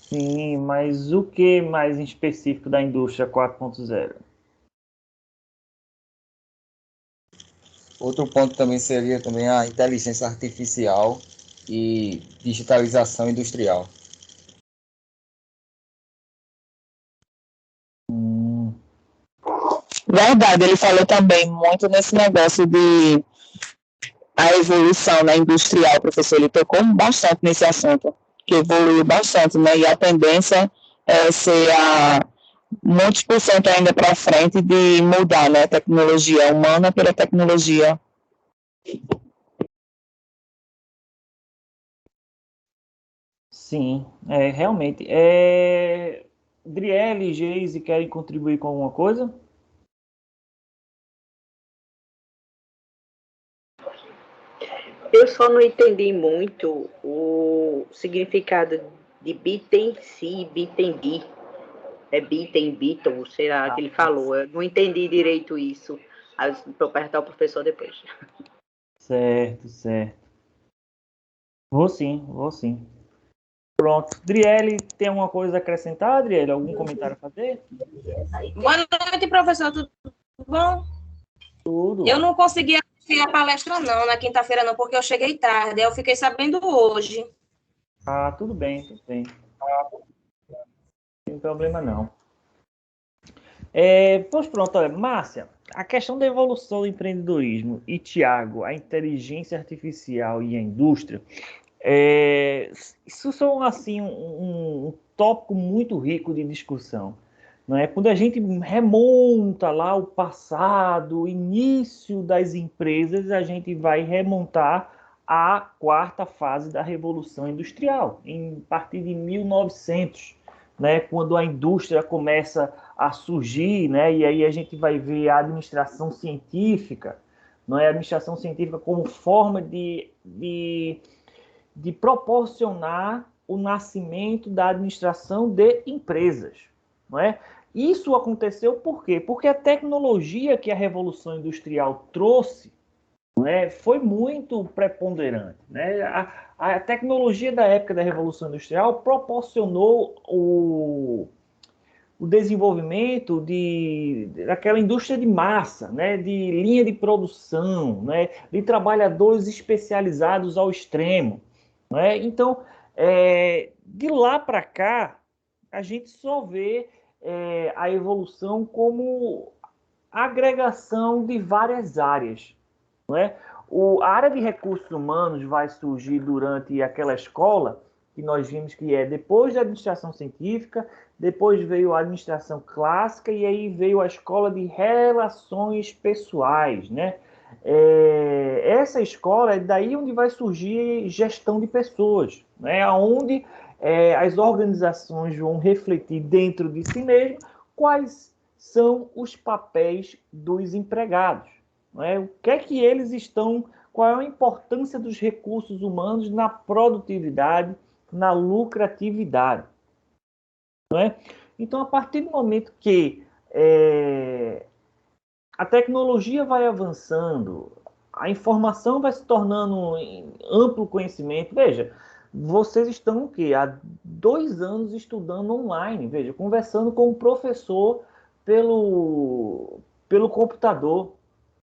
Sim, mas o que mais em específico da indústria 4.0? Outro ponto também seria também a inteligência artificial e digitalização industrial. Hum, Verdade, ele falou também muito nesse negócio de a evolução na industrial, professor. Ele tocou bastante nesse assunto, que evoluiu bastante, né? E a tendência é ser a muitos por cento ainda para frente de mudar, né? A tecnologia humana pela tecnologia. sim, realmente. Driele e Geise querem contribuir com alguma coisa? Eu só não entendi muito o significado de Bitten si, Bitten bi. É Bitten, Beatle, será que ele falou? Eu não entendi direito isso. Vou perguntar ao professor depois. Certo, certo. Vou sim, vou sim. Pronto. Driele, tem alguma coisa a acrescentar, Driele? Algum comentário a fazer? Boa noite, professor. Tudo bom? Tudo. Eu não consegui assistir a palestra, não, na quinta-feira, não, porque eu cheguei tarde. Eu fiquei sabendo hoje. Ah, tudo bem, tudo bem. Não tem problema não. Pois pronto, olha, Márcia, a questão da evolução do empreendedorismo e Tiago, a inteligência artificial e a indústria, isso são assim um tópico muito rico de discussão. Não é? Quando a gente remonta lá o passado, o início das empresas, a gente vai remontar à quarta fase da Revolução Industrial, em partir de 1900, né, quando a indústria começa a surgir, né, e aí a gente vai ver a administração científica, não é? A administração científica como forma de proporcionar o nascimento da administração de empresas, não é? Isso aconteceu por quê? Porque a tecnologia que a Revolução Industrial trouxe, não é, foi muito preponderante, né? A tecnologia da época da Revolução Industrial proporcionou o desenvolvimento daquela indústria de massa, né, de linha de produção, né, de trabalhadores especializados ao extremo. Né? Então, de lá para cá, a gente só vê a evolução como agregação de várias áreas. Não é? A área de recursos humanos vai surgir durante aquela escola que nós vimos que depois da administração científica, depois veio a administração clássica e aí veio a escola de relações pessoais, né? Essa escola é daí onde vai surgir gestão de pessoas, né? Onde as organizações vão refletir dentro de si mesmas quais são os papéis dos empregados. Não é? O que é que eles estão, qual é a importância dos recursos humanos na produtividade, na lucratividade. Não é? Então, a partir do momento que a tecnologia vai avançando, a informação vai se tornando em amplo conhecimento. Veja, vocês estão o quê? Há 2 anos estudando online, veja, conversando com o professor pelo computador.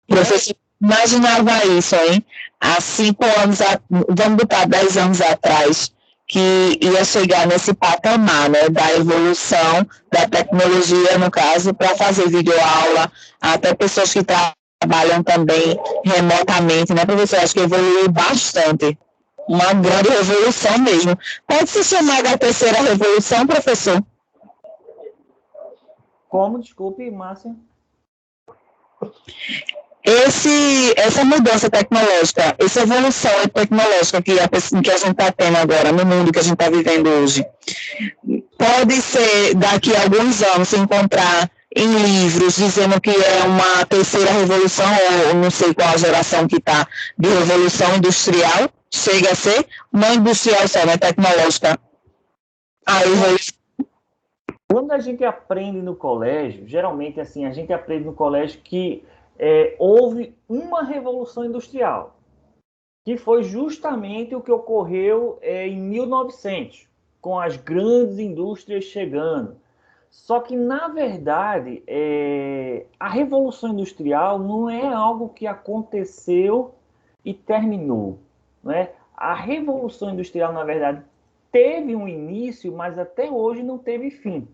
Professor, imaginava isso, hein? Há 5 anos, vamos botar 10 anos atrás, que ia chegar nesse patamar, né, da evolução da tecnologia, no caso, para fazer videoaula, até pessoas que trabalham também remotamente, né, professor? Acho que evoluiu bastante. Uma grande revolução mesmo. Pode se chamar da terceira revolução, professor? Como? Desculpe, Márcia. Essa mudança tecnológica, essa evolução tecnológica que a gente está tendo agora, no mundo que a gente está vivendo hoje, pode ser, daqui a alguns anos, se encontrar em livros dizendo que é uma terceira revolução, ou não sei qual a geração que está, de revolução industrial, chega a ser, não industrial só, né, tecnológica. A evolução. Quando a gente aprende no colégio, geralmente assim, a gente aprende no colégio que houve uma revolução industrial, que foi justamente o que ocorreu em 1900. com as grandes indústrias chegando. Só que, na verdade, a Revolução Industrial não é algo que aconteceu e terminou, né? A Revolução Industrial, na verdade, teve um início, mas até hoje não teve fim.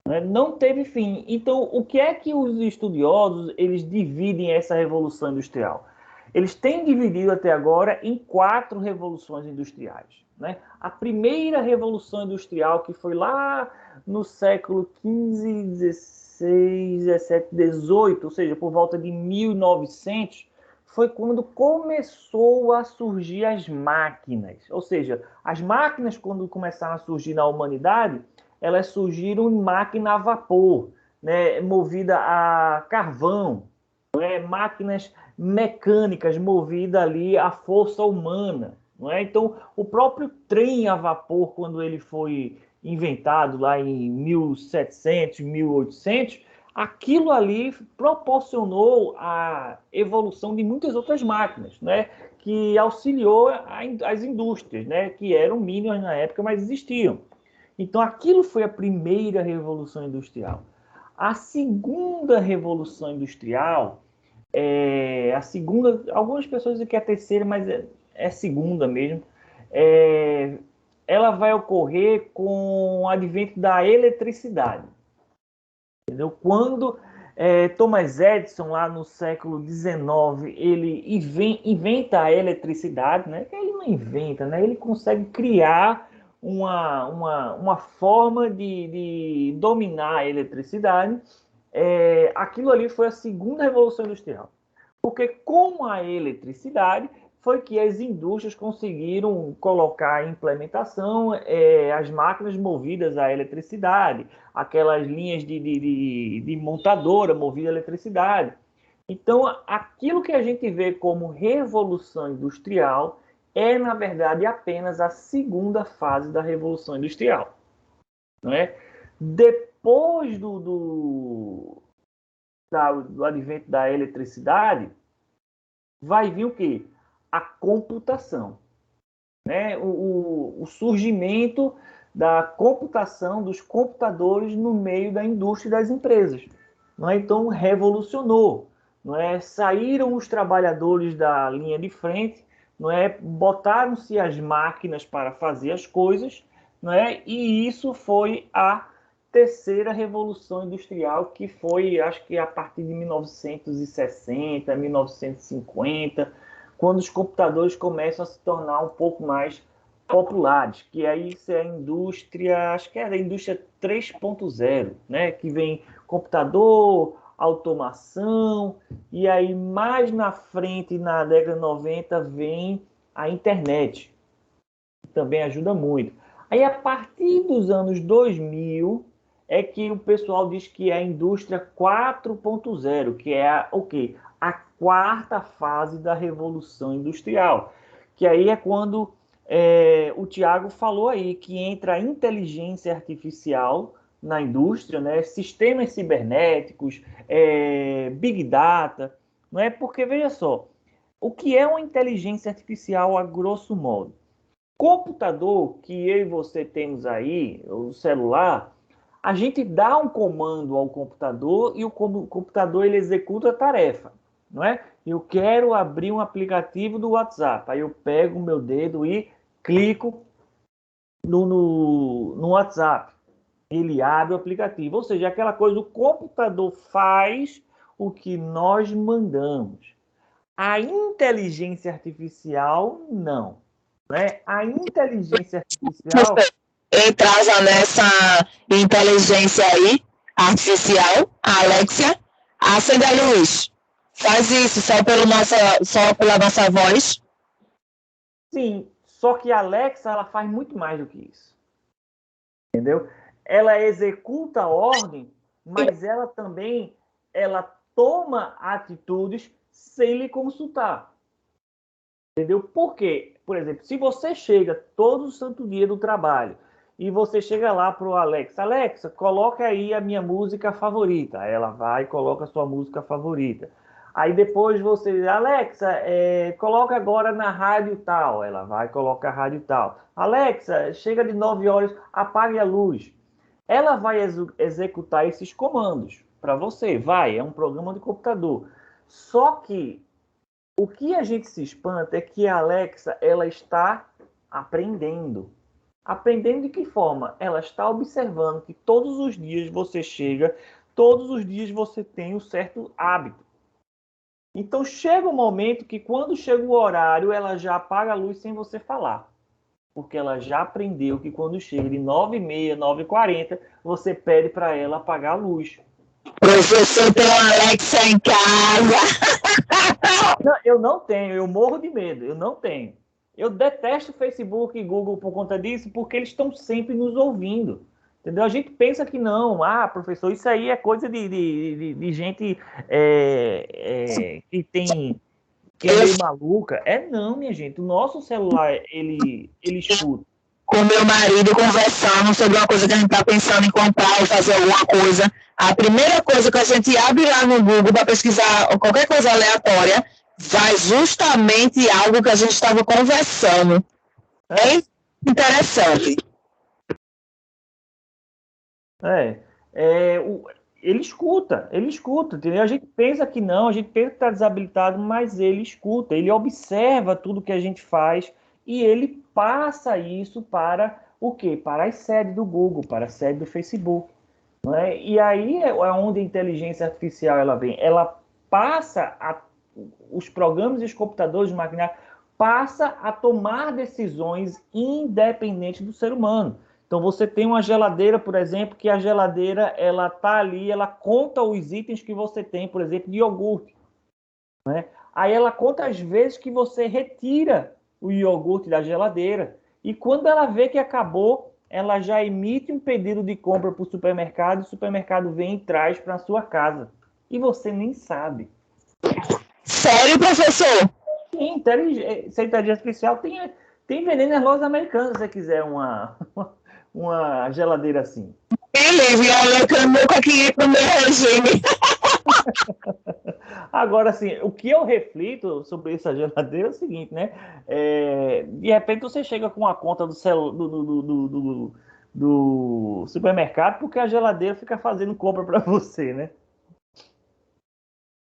Né? Não teve fim. Então, o que é que os estudiosos eles dividem essa Revolução Industrial? Eles têm dividido até agora em 4 revoluções industriais. Né? A primeira Revolução Industrial, que foi lá no século XV, XVI, XVII, XVIII, ou seja, por volta de 1900, foi quando começou a surgir as máquinas. Ou seja, as máquinas, quando começaram a surgir na humanidade, elas surgiram em máquina a vapor, né, movida a carvão, né, máquinas mecânicas movidas ali à força humana. Não é? Então, o próprio trem a vapor, quando ele foi inventado lá em 1700, 1800, aquilo ali proporcionou a evolução de muitas outras máquinas, né? Que auxiliou as indústrias, né? Que eram mínimas na época, mas existiam. Então, aquilo foi a primeira revolução industrial. A segunda revolução industrial, a segunda, algumas pessoas dizem que é a terceira, mas é segunda mesmo, ela vai ocorrer com o advento da eletricidade. Entendeu? Quando Thomas Edison, lá no século XIX, ele inventa a eletricidade, né? Ele não inventa, né? Ele consegue criar uma forma de dominar a eletricidade. Aquilo ali foi a segunda revolução industrial. Porque com a eletricidade foi que as indústrias conseguiram colocar em implementação as máquinas movidas à eletricidade, aquelas linhas de montadora movida à eletricidade. Então, aquilo que a gente vê como revolução industrial é, na verdade, apenas a segunda fase da revolução industrial. Não é? Depois do advento da eletricidade, vai vir o quê? A computação. Né? O surgimento da computação, dos computadores no meio da indústria e das empresas. Não é? Então, revolucionou. Não é? Saíram os trabalhadores da linha de frente, não é? Botaram-se as máquinas para fazer as coisas, não é? E isso foi a terceira revolução industrial, que foi, acho que a partir de 1960, 1950, quando os computadores começam a se tornar um pouco mais populares, que aí isso é a indústria, acho que é a indústria 3.0, né? Que vem computador, automação, e aí mais na frente, na década de 90, vem a internet, que também ajuda muito. Aí a partir dos anos 2000 é que o pessoal diz que é a indústria 4.0, que é o quê? A quarta fase da revolução industrial, que aí é quando o Tiago falou aí, que entra a inteligência artificial na indústria, né? Sistemas cibernéticos, Big Data, não é? Porque, veja só, o que é uma inteligência artificial a grosso modo? Computador que eu e você temos aí, o celular, a gente dá um comando ao computador e o computador ele executa a tarefa, não é? Eu quero abrir um aplicativo do WhatsApp, aí eu pego o meu dedo e clico no WhatsApp, ele abre o aplicativo, ou seja, aquela coisa, o computador faz o que nós mandamos. A inteligência artificial, não. Né? A inteligência artificial... Entrar já nessa inteligência aí, artificial, a Alexia, acende a luz. Faz isso só pela nossa voz. Sim, só que a Alexa ela faz muito mais do que isso. Entendeu? Ela executa a ordem, mas ela também toma atitudes sem lhe consultar. Entendeu? Por quê? Por exemplo, se você chega todo santo dia do trabalho e você chega lá para o Alexa, Alexa, coloca aí a minha música favorita. Aí ela vai e coloca a sua música favorita. Aí depois você diz, Alexa, coloca agora na rádio tal. Ela vai colocar a rádio tal. Alexa, chega de 9 horas, apague a luz. Ela vai executar esses comandos para você. É um programa de computador. Só que o que a gente se espanta é que a Alexa ela está aprendendo. Aprendendo de que forma? Ela está observando que todos os dias você chega, todos os dias você tem um certo hábito. Então chega um momento que quando chega o horário, ela já apaga a luz sem você falar. Porque ela já aprendeu que quando chega de 9h30, 9h40, você pede para ela apagar a luz. Professor, tem uma Alexa em casa. Não, eu não tenho, eu morro de medo, eu não tenho. Eu detesto Facebook e Google por conta disso, porque eles estão sempre nos ouvindo. Entendeu? A gente pensa que não, professor, isso aí é coisa de gente que tem que é meio maluca. Não, minha gente. O nosso celular, ele escuta. Com meu marido conversando sobre uma coisa que a gente está pensando em comprar ou fazer alguma coisa. A primeira coisa que a gente abre lá no Google para pesquisar qualquer coisa aleatória vai justamente algo que a gente estava conversando. É interessante. Ele escuta, entendeu? A gente pensa que não, a gente pensa que está desabilitado, mas ele escuta, ele observa tudo que a gente faz e ele passa isso para o quê? Para as sedes do Google, para a sede do Facebook. Não é? E aí é onde a inteligência artificial ela vem. Ela passa, os programas e os computadores de maquinário passa a tomar decisões independentes do ser humano. Então você tem uma geladeira, por exemplo, que a geladeira ela tá ali, ela conta os itens que você tem, por exemplo, de iogurte, né? Aí ela conta as vezes que você retira o iogurte da geladeira e quando ela vê que acabou, ela já emite um pedido de compra para o supermercado, o supermercado vem e traz para a sua casa e você nem sabe. Sério, professor? Sim, inteligência artificial tem veneno nas lojas americanas se você quiser uma geladeira assim. Ele olha nunca queria pro meu regime. Agora, assim, o que eu reflito sobre essa geladeira é o seguinte, né? De repente você chega com a conta do supermercado porque a geladeira fica fazendo compra para você, né?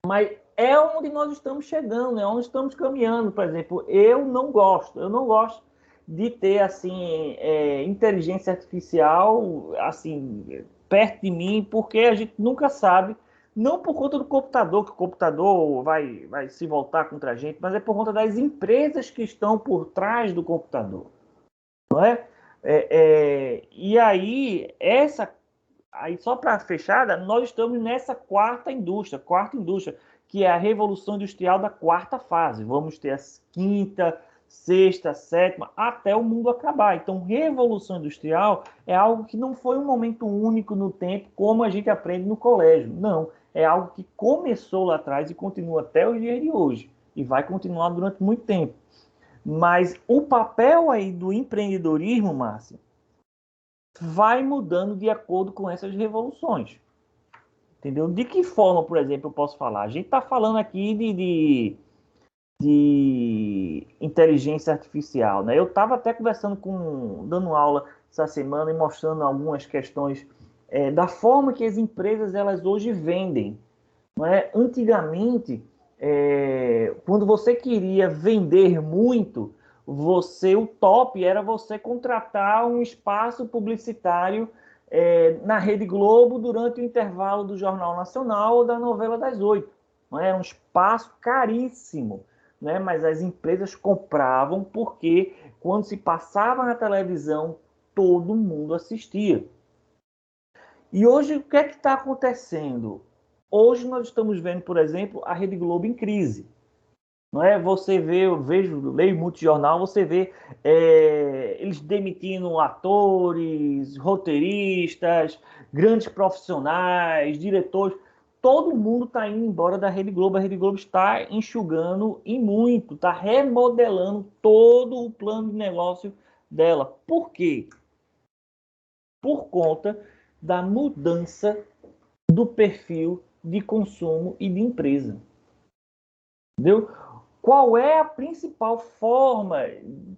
Mas é onde nós estamos chegando, é onde estamos caminhando. Por exemplo, eu não gosto de ter assim inteligência artificial assim perto de mim, porque a gente nunca sabe, não por conta do computador, que o computador vai se voltar contra a gente, mas é por conta das empresas que estão por trás do computador, não é? E aí só para fechada, nós estamos nessa quarta indústria, que é a revolução industrial da quarta fase. Vamos ter a quinta, sexta, sétima, até o mundo acabar. Então, revolução industrial é algo que não foi um momento único no tempo, como a gente aprende no colégio. Não, é algo que começou lá atrás e continua até os dias de hoje. E vai continuar durante muito tempo. Mas o papel aí do empreendedorismo, Márcio, vai mudando de acordo com essas revoluções. Entendeu? De que forma, por exemplo, eu posso falar? A gente está falando aqui de inteligência artificial, né? Eu estava até conversando dando aula essa semana e mostrando algumas questões da forma que as empresas elas hoje vendem. Não é? Antigamente, quando você queria vender muito, o top era você contratar um espaço publicitário na Rede Globo durante o intervalo do Jornal Nacional ou da novela das 8. Não é? Era um espaço caríssimo, né? Mas as empresas compravam porque quando se passava na televisão, todo mundo assistia. E hoje o que é que está acontecendo? Hoje nós estamos vendo, por exemplo, a Rede Globo em crise. Não é? Você vê, leio muito jornal, você vê eles demitindo atores, roteiristas, grandes profissionais, diretores. Todo mundo está indo embora da Rede Globo. A Rede Globo está enxugando e muito, está remodelando todo o plano de negócio dela. Por quê? Por conta da mudança do perfil de consumo e de empresa. Entendeu? Qual é a principal forma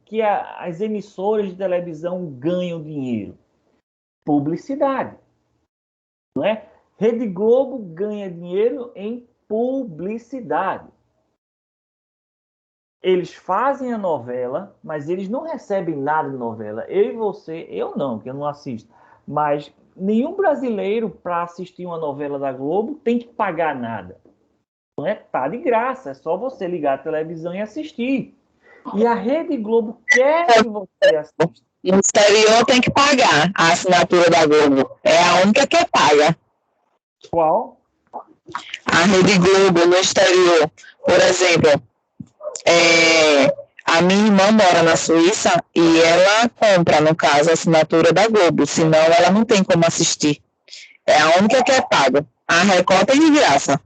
que as emissoras de televisão ganham dinheiro? Publicidade. Não é? Rede Globo ganha dinheiro em publicidade. Eles fazem a novela, mas eles não recebem nada de novela. Eu e você, eu não, que eu não assisto. Mas nenhum brasileiro, para assistir uma novela da Globo, tem que pagar nada. Não é? Tá de graça, é só você ligar a televisão e assistir. E a Rede Globo quer que você assista. No exterior tem que pagar a assinatura da Globo. É a única que paga. Qual? A Rede Globo no exterior. Por exemplo, a minha irmã mora na Suíça e ela compra, no caso, a assinatura da Globo. Senão ela não tem como assistir. É a única que é paga. A Record tem de graça,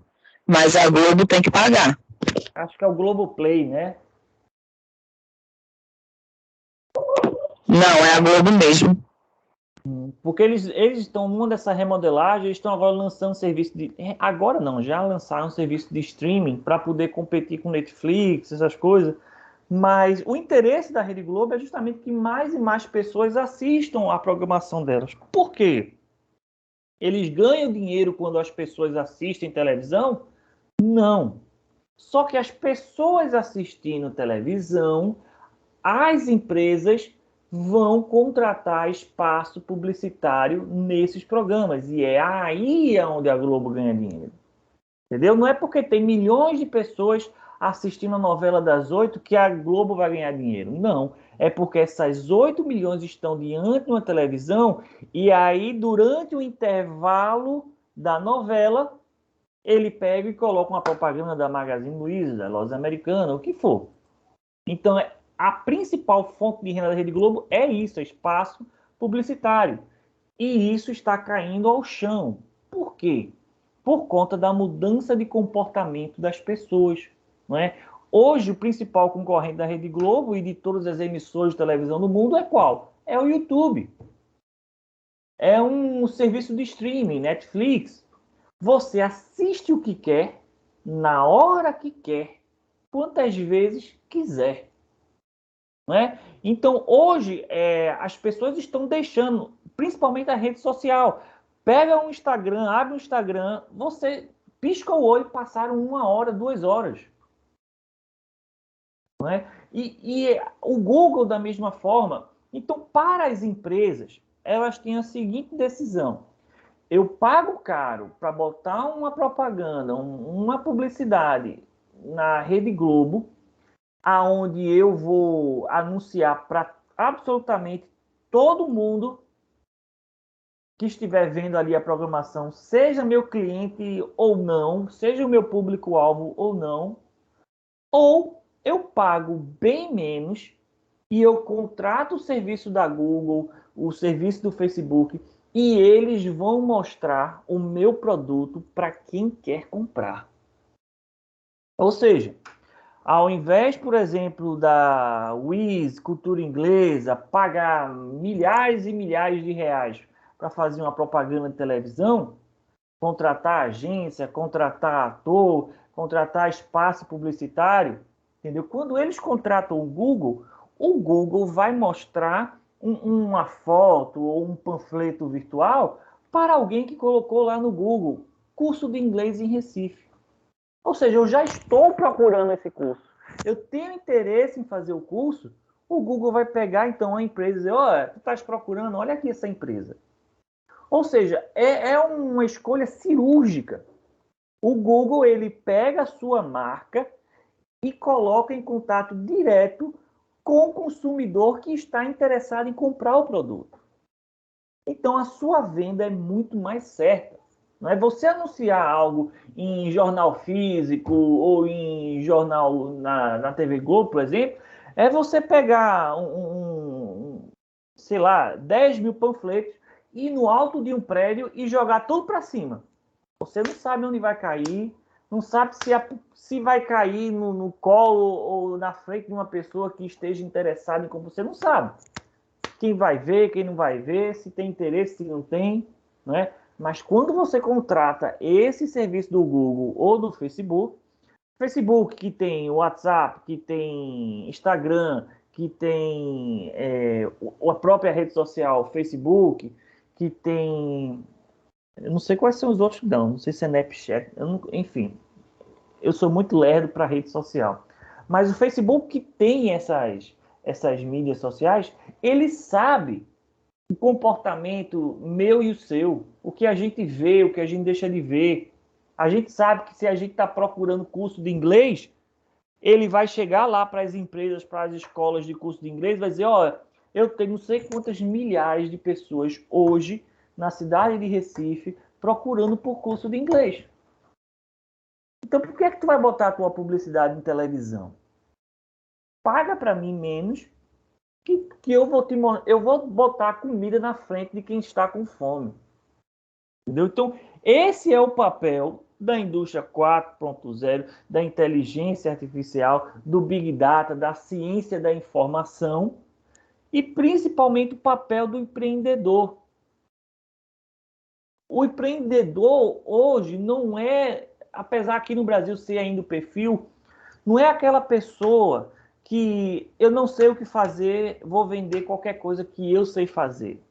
mas a Globo tem que pagar. Acho que é o Globoplay, né? Não, é a Globo mesmo. Porque eles estão numa dessa remodelagem, eles estão agora lançando serviço de... Agora não, já lançaram um serviço de streaming para poder competir com Netflix, essas coisas. Mas o interesse da Rede Globo é justamente que mais e mais pessoas assistam a programação delas. Por quê? Eles ganham dinheiro quando as pessoas assistem televisão? Não. Só que as pessoas assistindo televisão, as empresas vão contratar espaço publicitário nesses programas. E é aí onde a Globo ganha dinheiro. Entendeu? Não é porque tem milhões de pessoas assistindo a novela das 8 que a Globo vai ganhar dinheiro. Não. É porque essas 8 milhões estão diante de uma televisão e aí, durante o intervalo da novela, ele pega e coloca uma propaganda da Magazine Luiza, da Lojas Americanas, o que for. Então, a principal fonte de renda da Rede Globo é isso, é espaço publicitário. E isso está caindo ao chão. Por quê? Por conta da mudança de comportamento das pessoas. Não é? Hoje, o principal concorrente da Rede Globo e de todas as emissoras de televisão do mundo é qual? É o YouTube. É um serviço de streaming, Netflix. Você assiste o que quer, na hora que quer, quantas vezes quiser. Não é? Então, hoje, as pessoas estão deixando, principalmente a rede social. Pega um Instagram, abre um Instagram, você pisca o olho, passaram 1 hora, 2 horas. Não é? E o Google, da mesma forma. Então, para as empresas, elas têm a seguinte decisão. Eu pago caro para botar uma propaganda, uma publicidade na Rede Globo, aonde eu vou anunciar para absolutamente todo mundo que estiver vendo ali a programação, seja meu cliente ou não, seja o meu público-alvo ou não, ou eu pago bem menos e eu contrato o serviço da Google, o serviço do Facebook, e eles vão mostrar o meu produto para quem quer comprar. Ou seja, ao invés, por exemplo, da Wiz, Cultura Inglesa, pagar milhares e milhares de reais para fazer uma propaganda de televisão, contratar agência, contratar ator, contratar espaço publicitário, entendeu? Quando eles contratam o Google vai mostrar uma foto ou um panfleto virtual para alguém que colocou lá no Google, curso de inglês em Recife. Ou seja, eu já estou procurando esse curso. Eu tenho interesse em fazer o curso, o Google vai pegar então a empresa e dizer, olha, tu estás procurando, olha aqui essa empresa. Ou seja, é uma escolha cirúrgica. O Google, ele pega a sua marca e coloca em contato direto com o consumidor que está interessado em comprar o produto. Então, a sua venda é muito mais certa. Não é você anunciar algo em jornal físico ou em jornal na TV Globo, por exemplo, é você pegar sei lá, 10 mil panfletos, ir no alto de um prédio e jogar tudo para cima. Você não sabe onde vai cair, não sabe se vai cair no colo ou na frente de uma pessoa que esteja interessada em como você não sabe. Quem vai ver, quem não vai ver, se tem interesse, se não tem, não é? Mas quando você contrata esse serviço do Google ou do Facebook Facebook, que tem WhatsApp, que tem Instagram, que tem a própria rede social Facebook, que tem... Eu não sei quais são os outros, não sei se é Snapchat, enfim. Eu sou muito lerdo para rede social. Mas o Facebook, que tem essas mídias sociais, ele sabe o comportamento meu e o seu, o que a gente vê, o que a gente deixa de ver. A gente sabe que se a gente está procurando curso de inglês, ele vai chegar lá para as empresas, para as escolas de curso de inglês, vai dizer, ó, eu tenho não sei quantas milhares de pessoas hoje na cidade de Recife procurando por curso de inglês. Então, por que é que tu vai botar a tua publicidade em televisão? Paga para mim menos que eu vou botar a comida na frente de quem está com fome. Entendeu? Então, esse é o papel da indústria 4.0, da inteligência artificial, do Big Data, da ciência da informação e principalmente o papel do empreendedor. O empreendedor hoje não é, apesar aqui no Brasil ser ainda o perfil, não é aquela pessoa que eu não sei o que fazer, vou vender qualquer coisa que eu sei fazer.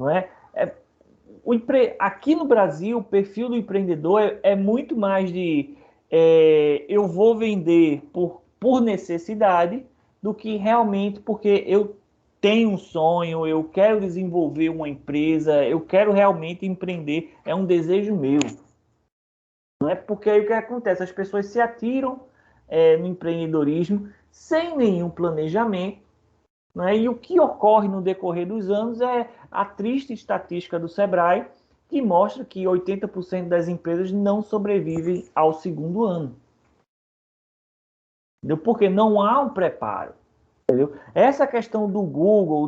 Não é? Aqui no Brasil, o perfil do empreendedor é muito mais de eu vou vender por necessidade do que realmente porque eu tenho um sonho, eu quero desenvolver uma empresa, eu quero realmente empreender, é um desejo meu. Não é? Porque aí o que acontece? As pessoas se atiram no empreendedorismo sem nenhum planejamento, né? E o que ocorre no decorrer dos anos é a triste estatística do Sebrae, que mostra que 80% das empresas não sobrevivem ao segundo ano. Entendeu? Porque não há um preparo. Entendeu? Essa questão do Google,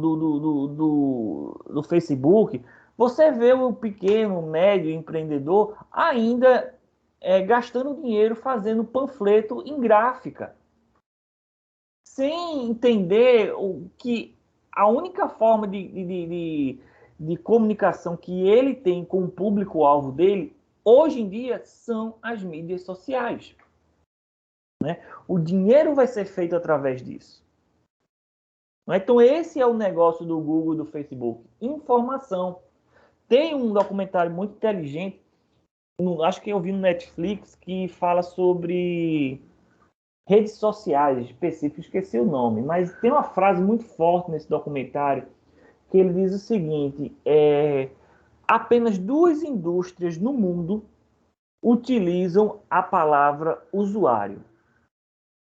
do Facebook, você vê o pequeno, médio empreendedor ainda gastando dinheiro fazendo panfleto em gráfica, sem entender que a única forma de comunicação que ele tem com o público-alvo dele, hoje em dia, são as mídias sociais. Né? O dinheiro vai ser feito através disso. Então, esse é o negócio do Google e do Facebook. Informação. Tem um documentário muito inteligente, acho que eu vi no Netflix, que fala sobre redes sociais específicas, esqueci o nome, mas tem uma frase muito forte nesse documentário, que ele diz o seguinte, apenas 2 indústrias no mundo utilizam a palavra usuário,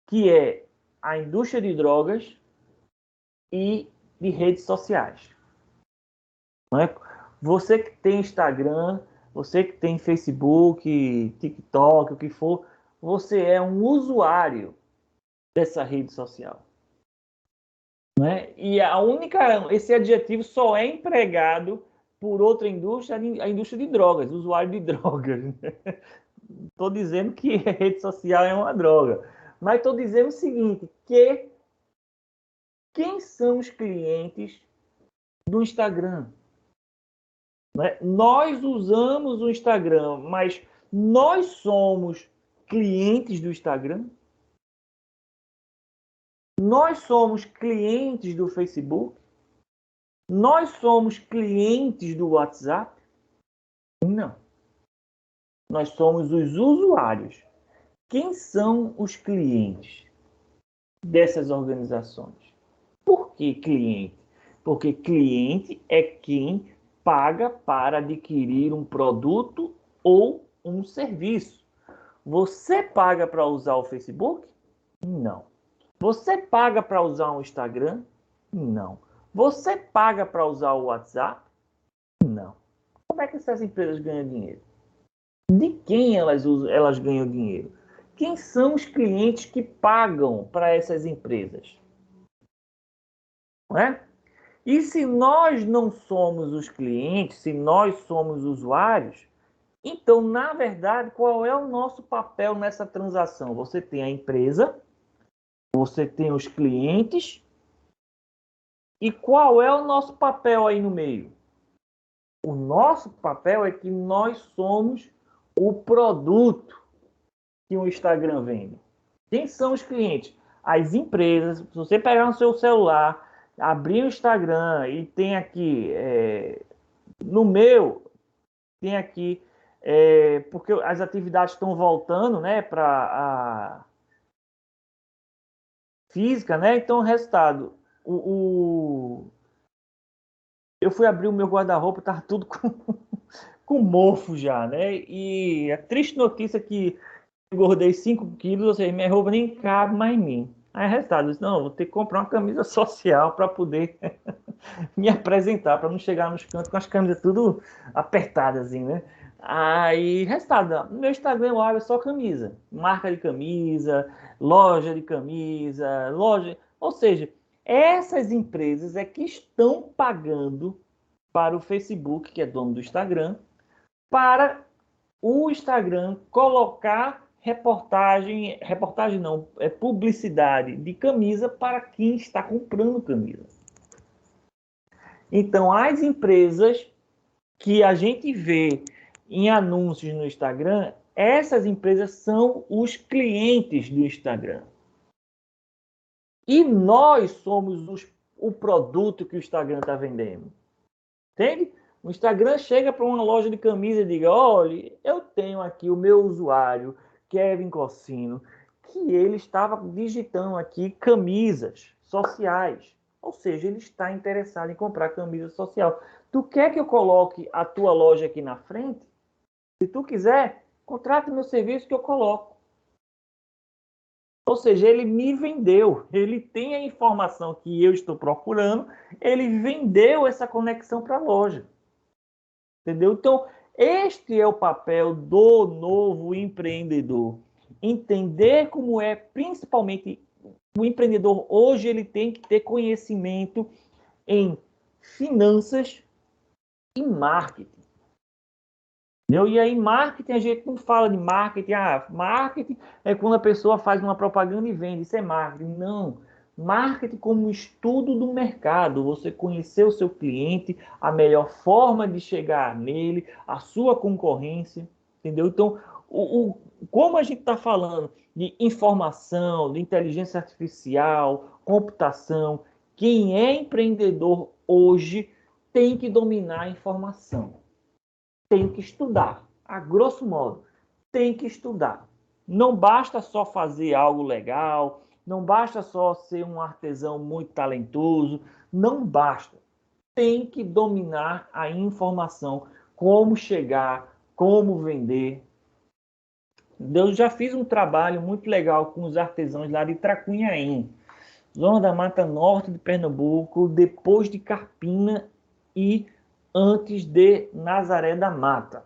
que é a indústria de drogas e de redes sociais. Não é? Você que tem Instagram, você que tem Facebook, TikTok, o que for, você é um usuário dessa rede social. Né? E esse adjetivo só é empregado por outra indústria, a indústria de drogas, usuário de drogas. Estou dizendo que a rede social é uma droga, mas estou dizendo o seguinte, que quem são os clientes do Instagram? Né? Nós usamos o Instagram, mas nós somos clientes do Instagram? Nós somos clientes do Facebook? Nós somos clientes do WhatsApp? Não. Nós somos os usuários. Quem são os clientes dessas organizações? Por que cliente? Porque cliente é quem paga para adquirir um produto ou um serviço. Você paga para usar o Facebook? Não. Você paga para usar o Instagram? Não. Você paga para usar o WhatsApp? Não. Como é que essas empresas ganham dinheiro? De quem elas ganham dinheiro? Quem são os clientes que pagam para essas empresas? Não é? E se nós não somos os clientes, se nós somos usuários, então, na verdade, qual é o nosso papel nessa transação? Você tem a empresa, você tem os clientes, e qual é o nosso papel aí no meio? O nosso papel é que nós somos o produto que o Instagram vende? Quem são os clientes? As empresas. Se você pegar no seu celular, abrir o Instagram e tem aqui, no meu, tem aqui, porque as atividades estão voltando, né, para a física, né? Então, resultado, eu fui abrir o meu guarda-roupa, estava tudo com mofo já, né? E a triste notícia é que eu engordei 5 quilos, ou seja, minha roupa nem cabe mais em mim. Aí, resultado, eu disse, não, vou ter que comprar uma camisa social para poder me apresentar, para não chegar nos cantos com as camisas tudo apertadas, assim, né? Aí, resultado, no meu Instagram eu abro só camisa, marca de camisa, loja de camisa, loja... Ou seja, essas empresas é que estão pagando para o Facebook, que é dono do Instagram, para o Instagram colocar reportagem não, publicidade de camisa para quem está comprando camisa. Então, as empresas que a gente vê em anúncios no Instagram, essas empresas são os clientes do Instagram. E nós somos o produto que o Instagram está vendendo. Entende? O Instagram chega para uma loja de camisa e diga, olha, eu tenho aqui o meu usuário, Kevin Cossino, que ele estava digitando aqui camisas sociais. Ou seja, ele está interessado em comprar camisa social. Tu quer que eu coloque a tua loja aqui na frente? Se tu quiser, contrate meu serviço que eu coloco. Ou seja, ele me vendeu. Ele tem a informação que eu estou procurando. Ele vendeu essa conexão para a loja. Entendeu? Então, este é o papel do novo empreendedor. Entender como é, principalmente, o empreendedor hoje ele tem que ter conhecimento em finanças e marketing. Entendeu? E aí, marketing, a gente não fala de marketing. Marketing é quando a pessoa faz uma propaganda e vende. Isso é marketing. Não. Marketing como estudo do mercado. Você conhecer o seu cliente, a melhor forma de chegar nele, a sua concorrência. Entendeu? Então, como a gente está falando de informação, de inteligência artificial, computação, quem é empreendedor hoje tem que dominar a informação. Tem que estudar. A grosso modo, tem que estudar. Não basta só fazer algo legal, não basta só ser um artesão muito talentoso, não basta. Tem que dominar a informação, como chegar, como vender. Eu já fiz um trabalho muito legal com os artesãos lá de Tracunhaém, zona da Mata Norte de Pernambuco, depois de Carpina e antes de Nazaré da Mata.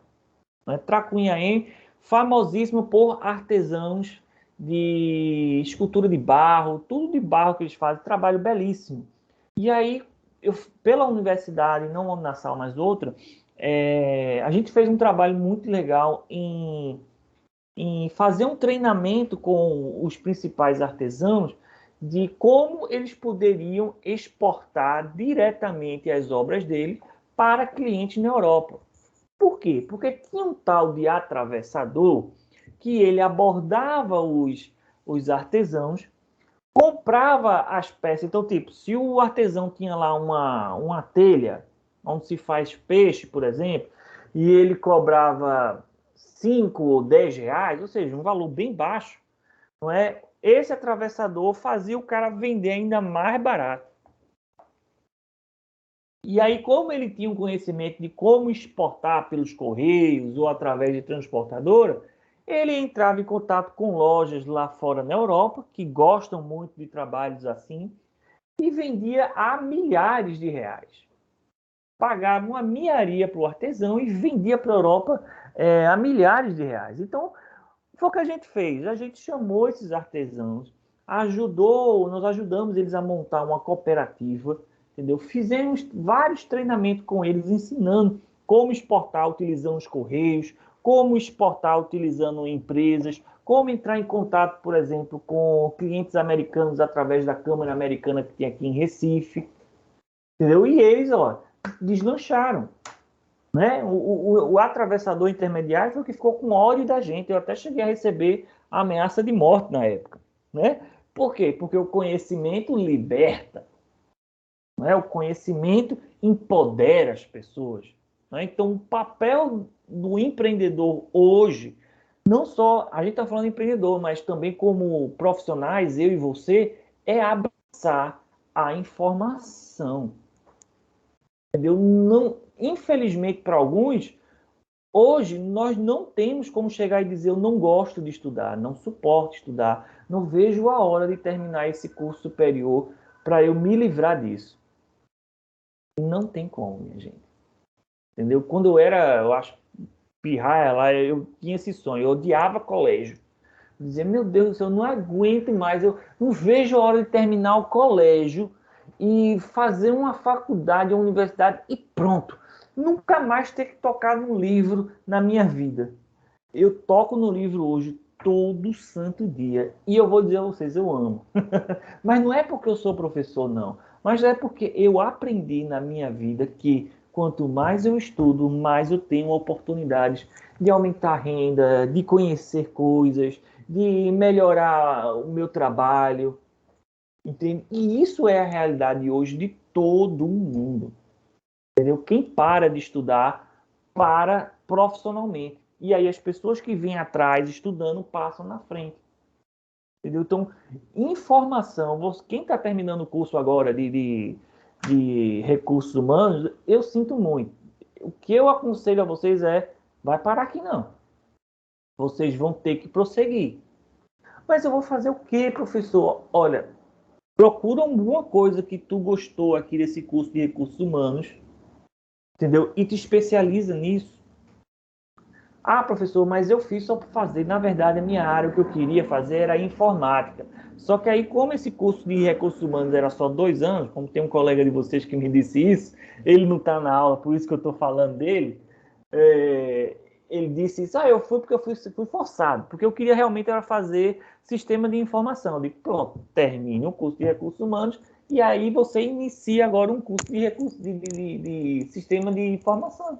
Tracunhaém, famosíssimo por artesãos de escultura de barro, tudo de barro que eles fazem, trabalho belíssimo. E aí, pela universidade, não uma nação, mas outra, a gente fez um trabalho muito legal em fazer um treinamento com os principais artesãos de como eles poderiam exportar diretamente as obras dele para clientes na Europa. Por quê? Porque tinha um tal de atravessador que ele abordava os artesãos, comprava as peças. Então, tipo, se o artesão tinha lá uma telha, onde se faz peixe, por exemplo, e ele cobrava 5 ou 10 reais, ou seja, um valor bem baixo, não é? Esse atravessador fazia o cara vender ainda mais barato. E aí, como ele tinha um conhecimento de como exportar pelos correios ou através de transportadora, ele entrava em contato com lojas lá fora na Europa, que gostam muito de trabalhos assim, e vendia a milhares de reais. Pagava uma miaria para o artesão e vendia para a Europa a milhares de reais. Então, foi o que a gente fez. A gente chamou esses artesãos, nós ajudamos eles a montar uma cooperativa, entendeu? Fizemos vários treinamentos com eles, ensinando como exportar utilizando os correios, como exportar utilizando empresas, como entrar em contato, por exemplo, com clientes americanos através da Câmara Americana que tem aqui em Recife, entendeu? E eles, deslancharam. Né? O atravessador intermediário foi o que ficou com ódio da gente. Eu até cheguei a receber ameaça de morte na época, né? Por quê? Porque o conhecimento liberta, não é? O conhecimento empodera as pessoas, né? Então, o papel do empreendedor hoje, não só a gente está falando de empreendedor, mas também como profissionais, eu e você, é abraçar a informação. Entendeu? Não, infelizmente, para alguns, hoje nós não temos como chegar e dizer eu não gosto de estudar, não suporto estudar, não vejo a hora de terminar esse curso superior para eu me livrar disso. Não tem como, minha gente. Entendeu? Quando eu era, eu acho, pirraia lá, eu tinha esse sonho, eu odiava colégio. Eu dizia, meu Deus do céu, eu não aguento mais, eu não vejo a hora de terminar o colégio e fazer uma faculdade, uma universidade e pronto. Nunca mais ter que tocar num livro na minha vida. Eu toco no livro hoje todo santo dia. E eu vou dizer a vocês, eu amo. Mas não é porque eu sou professor, não. Mas é porque eu aprendi na minha vida que quanto mais eu estudo, mais eu tenho oportunidades de aumentar a renda, de conhecer coisas, de melhorar o meu trabalho. Entende? E isso é a realidade hoje de todo mundo. Entendeu? Quem para de estudar, para profissionalmente. E aí as pessoas que vêm atrás estudando passam na frente. Entendeu? Então, informação, quem está terminando o curso agora de recursos humanos, eu sinto muito. O que eu aconselho a vocês é, vai parar aqui não. Vocês vão ter que prosseguir. Mas eu vou fazer o quê, professor? Olha, procura alguma coisa que tu gostou aqui desse curso de recursos humanos, entendeu? E te especializa nisso. Ah, professor, mas eu fiz só para fazer. Na verdade, a minha área, o que eu queria fazer era informática. Só que aí, como esse curso de recursos humanos era só 2 anos, como tem um colega de vocês que me disse isso, ele não está na aula, por isso que eu estou falando dele, ele disse isso, eu fui porque eu fui forçado, porque eu queria realmente era fazer sistema de informação. Eu digo, pronto, termine o curso de recursos humanos e aí você inicia agora um curso de sistema de informação.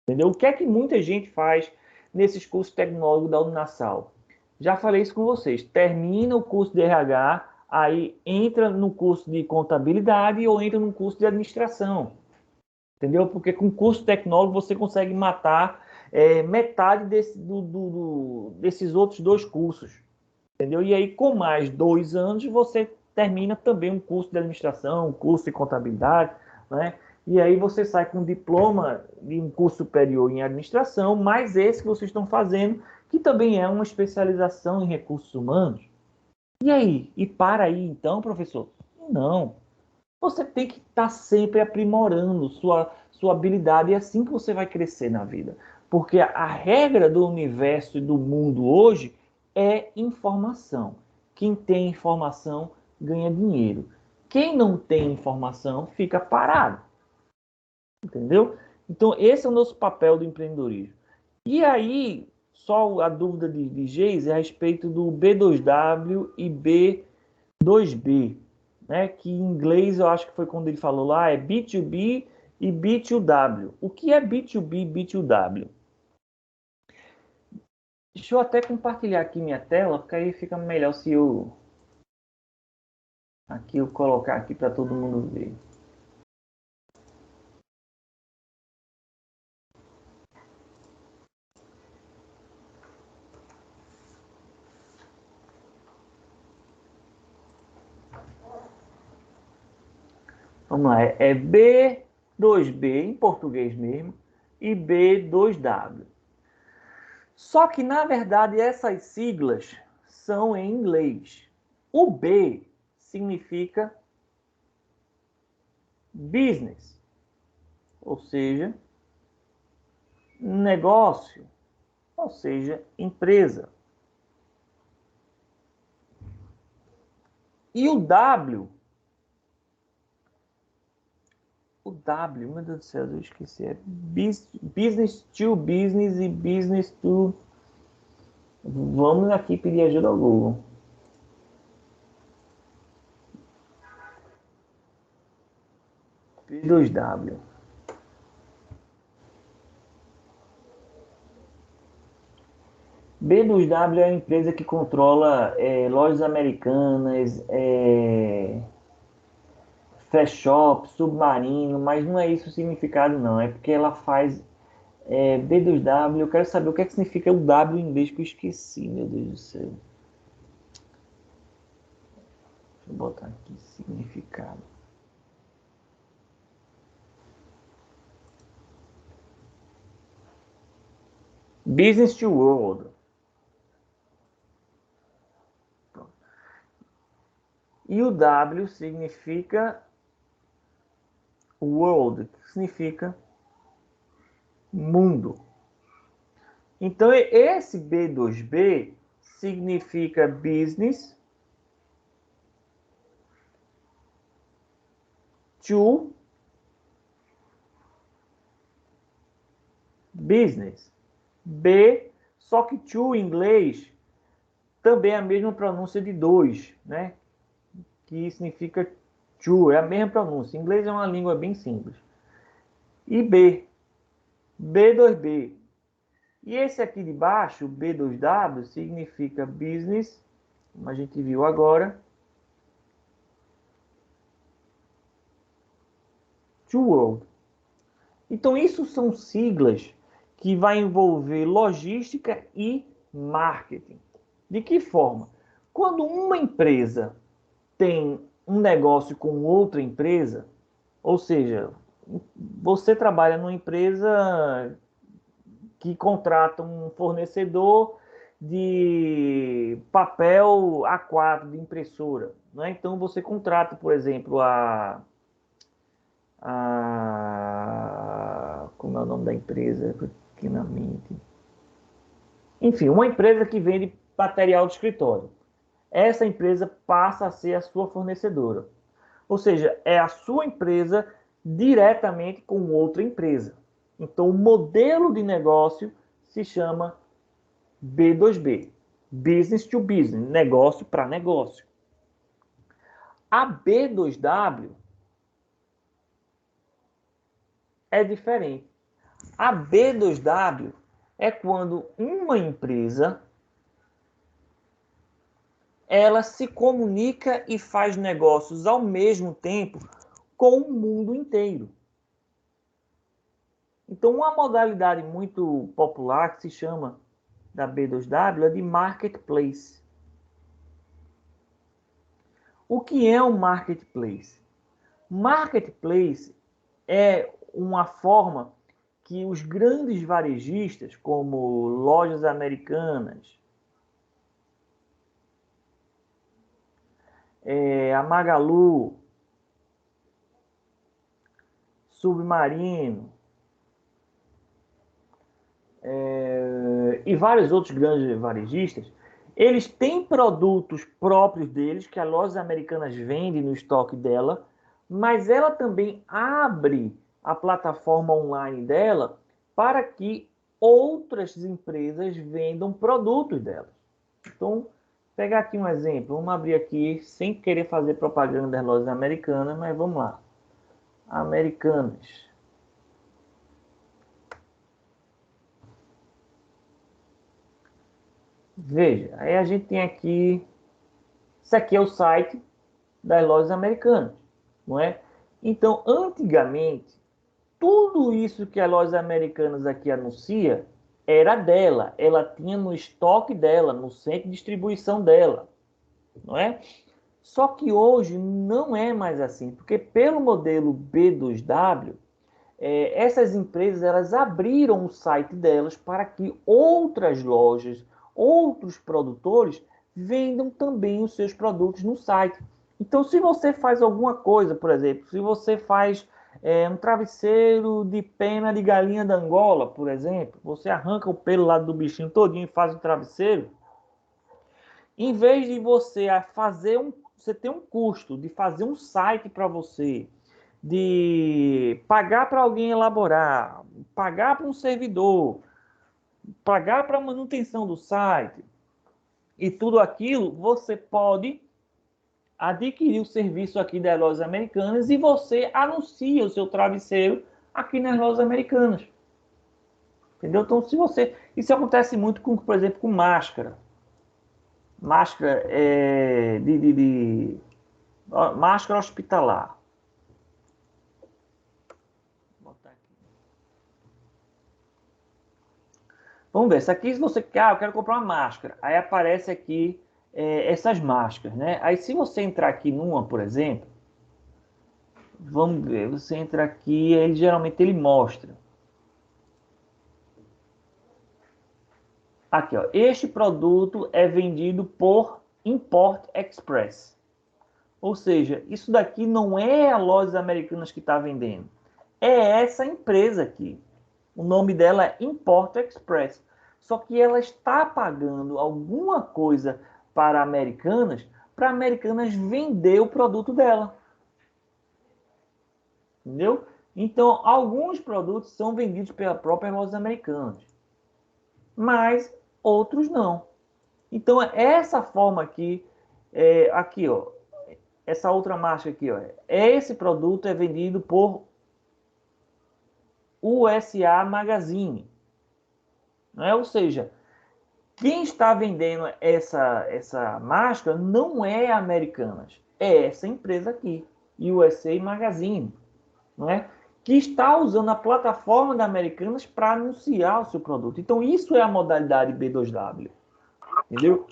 Entendeu? O que é que muita gente faz nesses cursos tecnológicos da Uninassal? Já falei isso com vocês. Termina o curso de RH, aí entra no curso de contabilidade ou entra no curso de administração. Entendeu? Porque com o curso tecnológico você consegue matar metade desses outros 2 cursos. Entendeu? E aí, com mais 2 anos, você termina também um curso de administração, um curso de contabilidade, né? E aí você sai com um diploma de um curso superior em administração, mais esse que vocês estão fazendo, que também é uma especialização em recursos humanos. E aí? E para aí, então, professor? Não. Você tem que estar sempre aprimorando sua habilidade, e é assim que você vai crescer na vida. Porque a regra do universo e do mundo hoje é informação. Quem tem informação ganha dinheiro. Quem não tem informação fica parado. Entendeu? Então, esse é o nosso papel do empreendedorismo. E aí, só a dúvida de Geis é a respeito do B2W e B2B, né? Que em inglês eu acho que foi quando ele falou lá, é B2B e B2W. O que é B2B e B2W? Deixa eu até compartilhar aqui minha tela, porque aí fica melhor se eu colocar aqui para todo mundo ver. Vamos lá, é B2B em português mesmo e B2W. Só que, na verdade, essas siglas são em inglês. O B significa business, ou seja, negócio, ou seja, empresa. E meu Deus do céu, eu esqueci, é business to business e business to... Vamos aqui pedir ajuda ao Google. B2W. B2W é a empresa que controla lojas americanas, Fast Shop, Submarino, mas não é isso o significado, não. É porque ela faz B2W. Eu quero saber o que é que significa o W em inglês, que eu esqueci, meu Deus do céu. Deixa eu botar aqui significado. Business to World. E o W significa world, que significa mundo. Então, esse B2B significa business to business. B, só que to em inglês também é a mesma pronúncia de dois, né? Que significa to, é a mesma pronúncia. Em inglês é uma língua bem simples. E B, B2B. E esse aqui de baixo, B2W, significa business, como a gente viu agora, to world. Então, isso são siglas que vai envolver logística e marketing. De que forma? Quando uma empresa tem um negócio com outra empresa, ou seja, você trabalha numa empresa que contrata um fornecedor de papel A4 de impressora, né? Então você contrata, por exemplo, como é o nome da empresa aqui na mente? Enfim, uma empresa que vende material de escritório. Essa empresa passa a ser a sua fornecedora. Ou seja, é a sua empresa diretamente com outra empresa. Então, o modelo de negócio se chama B2B, Business to Business, negócio para negócio. A B2W é diferente. A B2W é quando uma empresa ela se comunica e faz negócios ao mesmo tempo com o mundo inteiro. Então, uma modalidade muito popular que se chama da B2W é de marketplace. O que é um marketplace? Marketplace é uma forma que os grandes varejistas, como lojas americanas, a Magalu, Submarino, e vários outros grandes varejistas, eles têm produtos próprios deles, que as lojas americanas vendem no estoque dela, mas ela também abre a plataforma online dela para que outras empresas vendam produtos dela. Então, vou pegar aqui um exemplo. Vamos abrir aqui, sem querer fazer propaganda das lojas americanas, mas vamos lá. Americanas. Veja, aí a gente tem aqui, isso aqui é o site das lojas americanas, não é? Então, antigamente, tudo isso que as lojas americanas aqui anuncia era dela, ela tinha no estoque dela, no centro de distribuição dela, não é? Só que hoje não é mais assim, porque pelo modelo B2W, essas empresas elas abriram o site delas para que outras lojas, outros produtores vendam também os seus produtos no site. Então, se você faz alguma coisa, por exemplo, se você faz um travesseiro de pena de galinha da Angola, por exemplo, você arranca o pelo lá do bichinho todinho e faz o travesseiro, em vez de você você ter um custo de fazer um site para você, de pagar para alguém elaborar, pagar para um servidor, pagar para a manutenção do site e tudo aquilo, você pode adquirir o serviço aqui das lojas americanas e você anuncia o seu travesseiro aqui nas lojas americanas. Entendeu? Então, se você... Isso acontece muito, com, por exemplo, com máscara. Máscara máscara hospitalar. Vou botar aqui. Vamos ver. Isso aqui, se você quer... eu quero comprar uma máscara. Aí aparece aqui essas máscaras, né? Aí, se você entrar aqui numa, por exemplo... Vamos ver. Você entra aqui, geralmente ele mostra. Aqui, ó, este produto é vendido por Import Express. Ou seja, isso daqui não é a Lojas Americanas que está vendendo. É essa empresa aqui. O nome dela é Import Express. Só que ela está pagando alguma coisa para Americanas vender o produto dela. Entendeu? Então, alguns produtos são vendidos pela própria Lojas Americanas. Mas outros não. Então, essa forma aqui, aqui, ó, essa outra marca aqui, ó, esse produto é vendido por USA Magazine, né? Ou seja, quem está vendendo essa máscara não é a Americanas, é essa empresa aqui, USA Magazine, não é? Que está usando a plataforma da Americanas para anunciar o seu produto. Então, isso é a modalidade B2W. Entendeu?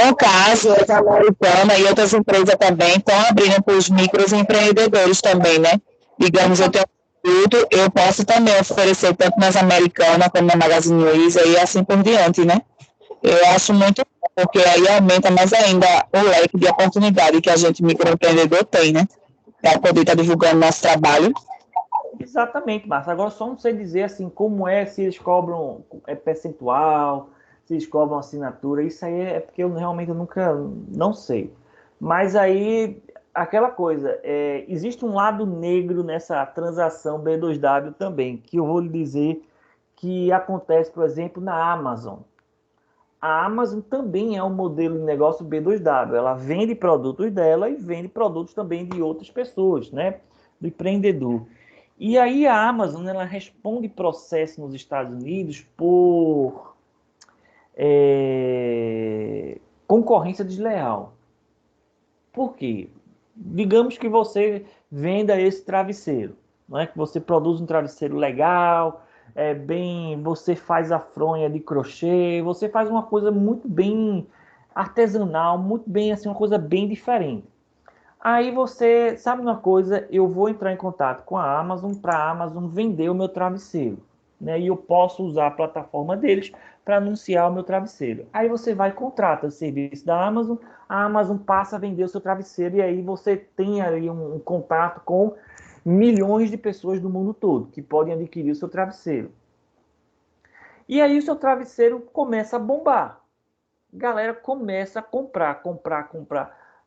No caso, a Americana e outras empresas também estão abrindo para os microempreendedores também, né? Digamos, eu tenho um produto, eu posso também oferecer tanto nas Americanas como na Magazine Luiza e assim por diante, né? Eu acho muito bom, porque aí aumenta mais ainda o leque de oportunidade que a gente, microempreendedor, tem, né? Para poder estar divulgando nosso trabalho. Exatamente, Márcia. Agora só não sei dizer assim como se eles cobram percentual, se eles cobram assinatura. Isso aí é porque eu realmente nunca não sei. Mas aí aquela coisa, existe um lado negro nessa transação B2W também, que eu vou lhe dizer que acontece, por exemplo, na Amazon. A Amazon também é um modelo de negócio B2W. Ela vende produtos dela e vende produtos também de outras pessoas, né? Do empreendedor. E aí a Amazon, ela responde processo nos Estados Unidos por concorrência desleal. Por quê? Digamos que você venda esse travesseiro, não é? Que você produz um travesseiro legal, você faz a fronha de crochê, você faz uma coisa muito bem artesanal, muito bem assim, uma coisa bem diferente. Aí você, sabe uma coisa, eu vou entrar em contato com a Amazon para a Amazon vender o meu travesseiro, né? E eu posso usar a plataforma deles para anunciar o meu travesseiro. Aí você vai e contrata o serviço da Amazon, a Amazon passa a vender o seu travesseiro e aí você tem ali um contato com milhões de pessoas do mundo todo que podem adquirir o seu travesseiro. E aí o seu travesseiro começa a bombar. A galera começa a comprar.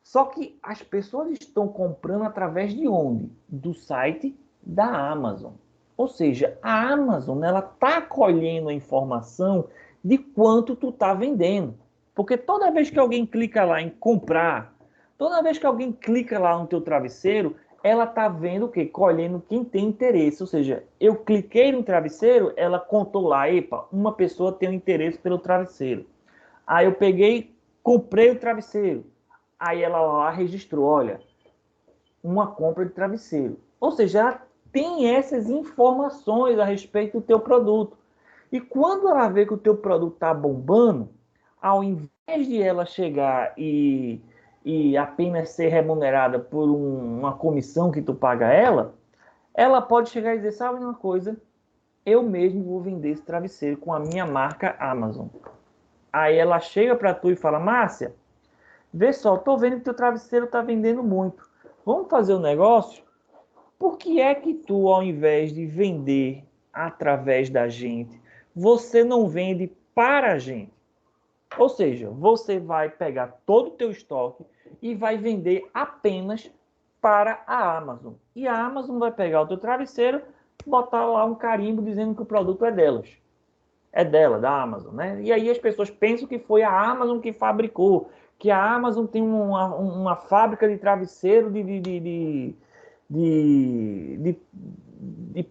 Só que as pessoas estão comprando através de onde? Do site da Amazon. Ou seja, a Amazon ela está colhendo a informação de quanto tu está vendendo. Porque toda vez que alguém clica lá em comprar, toda vez que alguém clica lá no teu travesseiro, ela está vendo o quê? Colhendo quem tem interesse. Ou seja, eu cliquei no travesseiro, ela contou lá, epa, uma pessoa tem um interesse pelo travesseiro. Aí eu peguei, comprei o travesseiro. Aí ela lá registrou, olha, uma compra de travesseiro. Ou seja, ela tem essas informações a respeito do teu produto. E quando ela vê que o teu produto está bombando, ao invés de ela chegar e apenas ser remunerada por uma comissão que tu paga ela pode chegar e dizer, sabe uma coisa, eu mesmo vou vender esse travesseiro com a minha marca Amazon. Aí ela chega para tu e fala, Márcia, vê só, tô vendo que teu travesseiro tá vendendo muito. Vamos fazer um negócio? Por que é que tu, ao invés de vender através da gente, você não vende para a gente? Ou seja, você vai pegar todo o teu estoque e vai vender apenas para a Amazon. E a Amazon vai pegar o teu travesseiro, botar lá um carimbo dizendo que o produto é delas. É dela, da Amazon, né? E aí as pessoas pensam que foi a Amazon que fabricou, que a Amazon tem uma fábrica de travesseiro de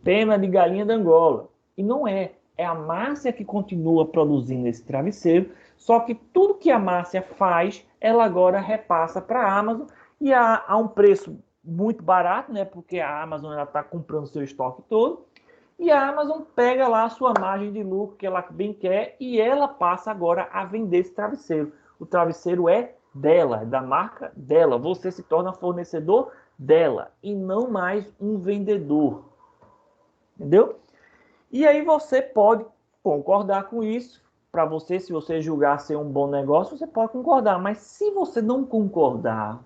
pena de galinha da Angola. E não é. É a Márcia que continua produzindo esse travesseiro, só que tudo que a Márcia faz, ela agora repassa para a Amazon e a um preço muito barato, né? Porque a Amazon está comprando seu estoque todo. E a Amazon pega lá a sua margem de lucro que ela bem quer e ela passa agora a vender esse travesseiro. O travesseiro é dela, é da marca dela. Você se torna fornecedor dela e não mais um vendedor. Entendeu? E aí você pode concordar com isso. Para você, se você julgar ser um bom negócio, você pode concordar. Mas se você não concordar,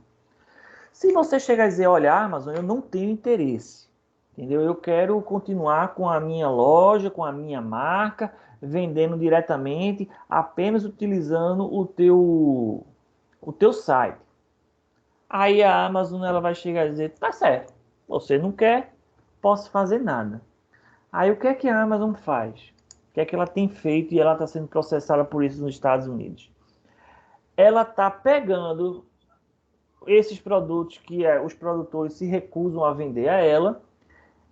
se você chegar a dizer, olha, Amazon, eu não tenho interesse. Entendeu? Eu quero continuar com a minha loja, com a minha marca, vendendo diretamente, apenas utilizando o teu site. Aí a Amazon ela vai chegar e dizer, tá certo, você não quer, posso fazer nada. Aí o que é que a Amazon faz? O que é que ela tem feito e ela está sendo processada por isso nos Estados Unidos? Ela está pegando esses produtos que os produtores se recusam a vender a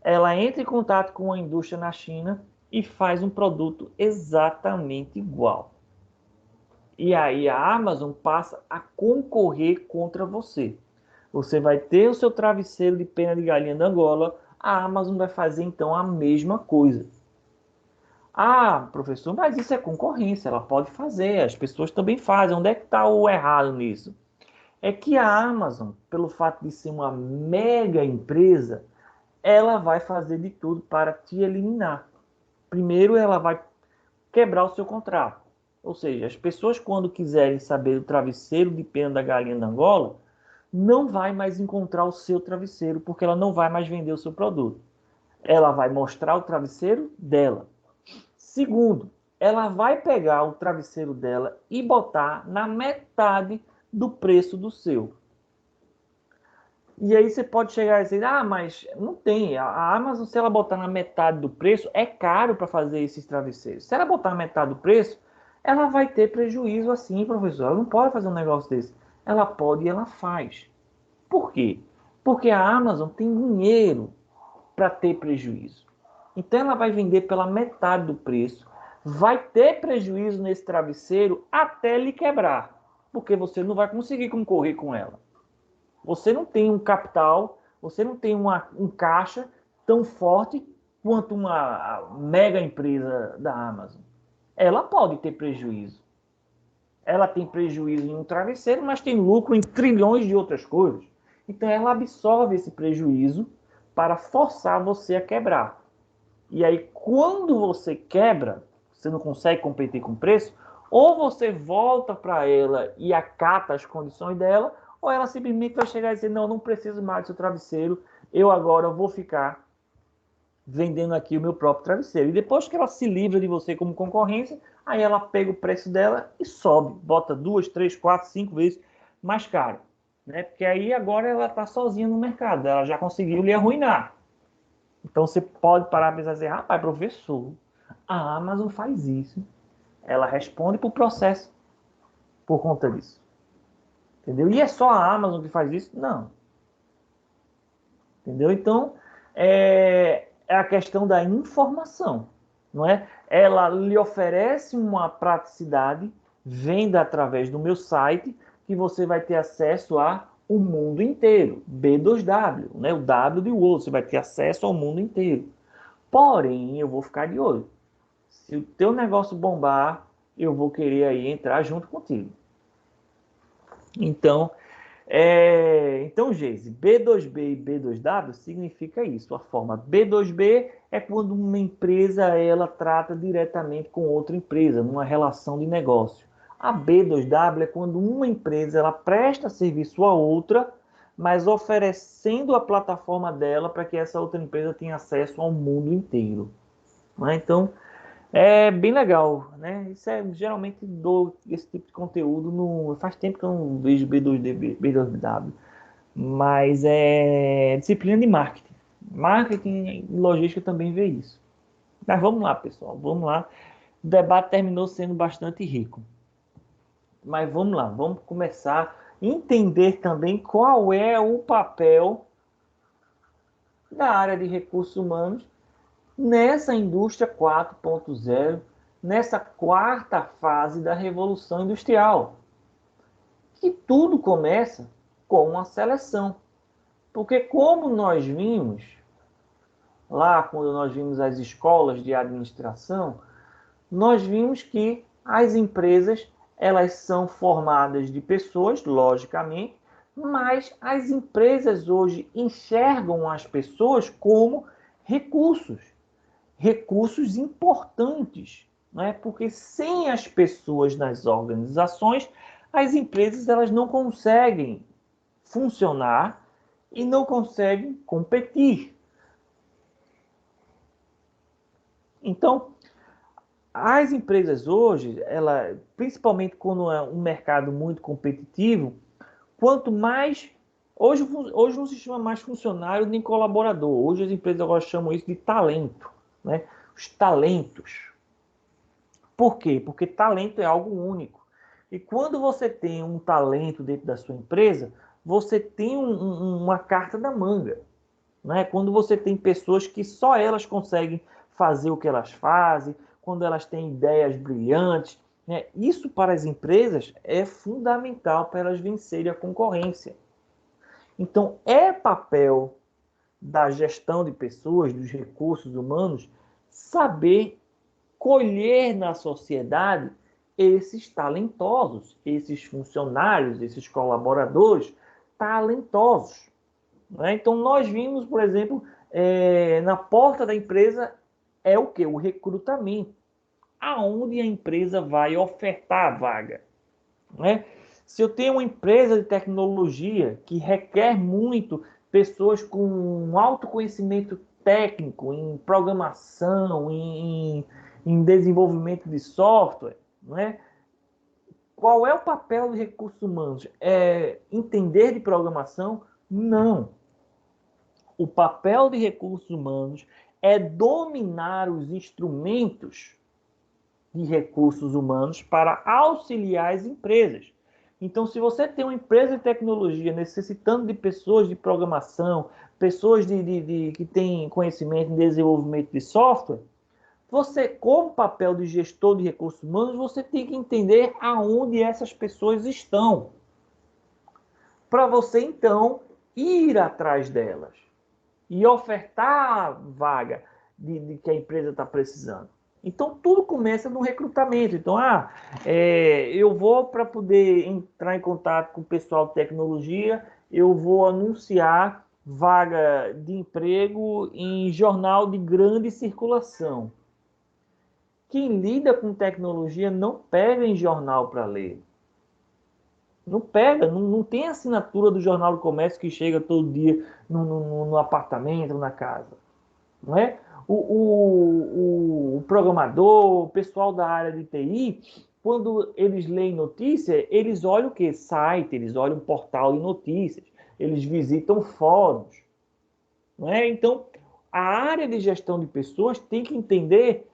ela entra em contato com a indústria na China e faz um produto exatamente igual. E aí a Amazon passa a concorrer contra você. Você vai ter o seu travesseiro de pena de galinha da Angola, a Amazon vai fazer então a mesma coisa. Ah, professor, mas isso é concorrência, ela pode fazer, as pessoas também fazem. Onde é que está o errado nisso? É que a Amazon, pelo fato de ser uma mega empresa, ela vai fazer de tudo para te eliminar. Primeiro, ela vai quebrar o seu contrato. Ou seja, as pessoas, quando quiserem saber do travesseiro de pena da galinha da Angola, não vai mais encontrar o seu travesseiro, porque ela não vai mais vender o seu produto. Ela vai mostrar o travesseiro dela. Segundo, ela vai pegar o travesseiro dela e botar na metade do preço do seu. E aí você pode chegar e dizer, ah, mas não tem. A Amazon, se ela botar na metade do preço, é caro para fazer esses travesseiros. Se ela botar na metade do preço, ela vai ter prejuízo assim, professor. Ela não pode fazer um negócio desse. Ela pode e ela faz. Por quê? Porque a Amazon tem dinheiro para ter prejuízo. Então ela vai vender pela metade do preço, vai ter prejuízo nesse travesseiro até ele quebrar, porque você não vai conseguir concorrer com ela. Você não tem um capital, você não tem um caixa tão forte quanto uma mega empresa da Amazon. Ela pode ter prejuízo. Ela tem prejuízo em um travesseiro, mas tem lucro em trilhões de outras coisas. Então ela absorve esse prejuízo para forçar você a quebrar. E aí, quando você quebra, você não consegue competir com o preço, ou você volta para ela e acata as condições dela, ou ela simplesmente vai chegar e dizer, não preciso mais do seu travesseiro, eu agora vou ficar vendendo aqui o meu próprio travesseiro. E depois que ela se livra de você como concorrência, aí ela pega o preço dela e sobe, bota 2, 3, 4, 5 vezes mais caro. Né? Porque aí agora ela está sozinha no mercado, ela já conseguiu lhe arruinar. Então você pode parar e pensar assim, rapaz, professor, a Amazon faz isso. Ela responde por processo por conta disso. Entendeu? E é só a Amazon que faz isso? Não. Entendeu? Então, é a questão da informação, não é? Ela lhe oferece uma praticidade, venda através do meu site, que você vai ter acesso a o mundo inteiro, B2W, né? O W de World, você vai ter acesso ao mundo inteiro. Porém, eu vou ficar de olho. Se o teu negócio bombar, eu vou querer aí entrar junto contigo. Então, Geise, B2B e B2W significa isso. A forma B2B é quando uma empresa ela trata diretamente com outra empresa, numa relação de negócio. A B2W é quando uma empresa ela presta serviço a outra, mas oferecendo a plataforma dela para que essa outra empresa tenha acesso ao mundo inteiro. Né? Então, é bem legal, né? Isso geralmente dou esse tipo de conteúdo faz tempo que eu não vejo B2D, B2W, mas é disciplina de marketing. Marketing e logística também vê isso. Mas vamos lá, pessoal, vamos lá. O debate terminou sendo bastante rico. Mas vamos lá, vamos começar a entender também qual é o papel da área de recursos humanos nessa indústria 4.0, nessa quarta fase da Revolução Industrial. Que tudo começa com a seleção. Porque como nós vimos, lá quando nós vimos as escolas de administração, nós vimos que as empresas, elas são formadas de pessoas, logicamente, mas as empresas hoje enxergam as pessoas como recursos importantes, né? Porque sem as pessoas nas organizações, as empresas elas não conseguem funcionar e não conseguem competir. Então, as empresas hoje, principalmente quando é um mercado muito competitivo, quanto mais... Hoje não se chama mais funcionário nem colaborador. Hoje as empresas agora chamam isso de talento, né? Os talentos. Por quê? Porque talento é algo único. E quando você tem um talento dentro da sua empresa, você tem uma carta na manga, né? Quando você tem pessoas que só elas conseguem fazer o que elas fazem, quando elas têm ideias brilhantes, né? Isso para as empresas é fundamental para elas vencerem a concorrência. Então, é papel da gestão de pessoas, dos recursos humanos, saber colher na sociedade esses talentosos, esses funcionários, esses colaboradores talentosos. Né? Então, nós vimos, por exemplo, na porta da empresa é o quê? O recrutamento. Aonde a empresa vai ofertar a vaga. Né? Se eu tenho uma empresa de tecnologia que requer muito pessoas com alto conhecimento técnico em programação, em desenvolvimento de software, né? Qual é o papel dos recursos humanos? É entender de programação? Não. O papel de recursos humanos é dominar os instrumentos de recursos humanos para auxiliar as empresas. Então, se você tem uma empresa de tecnologia necessitando de pessoas de programação, pessoas que têm conhecimento em desenvolvimento de software, você, como papel de gestor de recursos humanos, você tem que entender aonde essas pessoas estão. Para você, então, ir atrás delas e ofertar a vaga de que a empresa está precisando. Então, tudo começa no recrutamento. Então, eu vou, para poder entrar em contato com o pessoal de tecnologia, eu vou anunciar vaga de emprego em jornal de grande circulação. Quem lida com tecnologia não pega em jornal para ler. Não pega, não tem assinatura do Jornal do Comércio que chega todo dia no apartamento, na casa. Não é? O programador, o pessoal da área de TI, quando eles leem notícia, eles olham o quê? Site, eles olham portal de notícias, eles visitam fóruns. Não é? Então, a área de gestão de pessoas tem que entender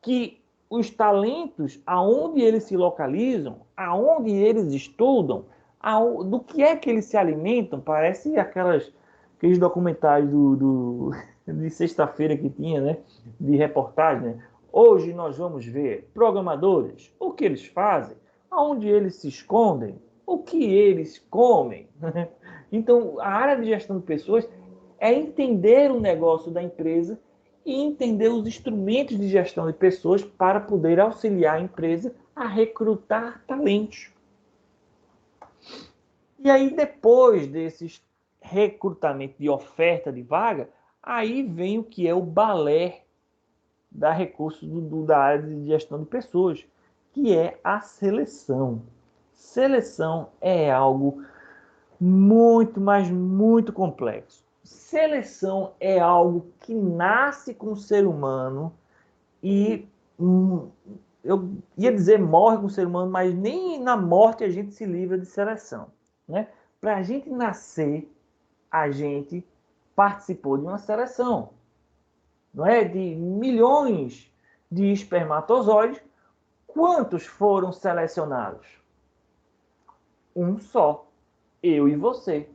que os talentos, aonde eles se localizam, aonde eles estudam, do que é que eles se alimentam, parece aqueles documentários de sexta-feira que tinha, né? De reportagem, né? Hoje nós vamos ver programadores, o que eles fazem, aonde eles se escondem, o que eles comem. Então, a área de gestão de pessoas é entender o negócio da empresa e entender os instrumentos de gestão de pessoas para poder auxiliar a empresa a recrutar talentos. E aí, depois desses recrutamento de oferta de vaga, aí vem o que é o balé da recursos da área de gestão de pessoas, que é a seleção. Seleção é algo muito, mas muito complexo. Seleção é algo que nasce com o ser humano e eu ia dizer morre com o ser humano, mas nem na morte a gente se livra de seleção. Né? Para a gente nascer, a gente participou de uma seleção. Não é? De milhões de espermatozoides, quantos foram selecionados? Um só, eu e você.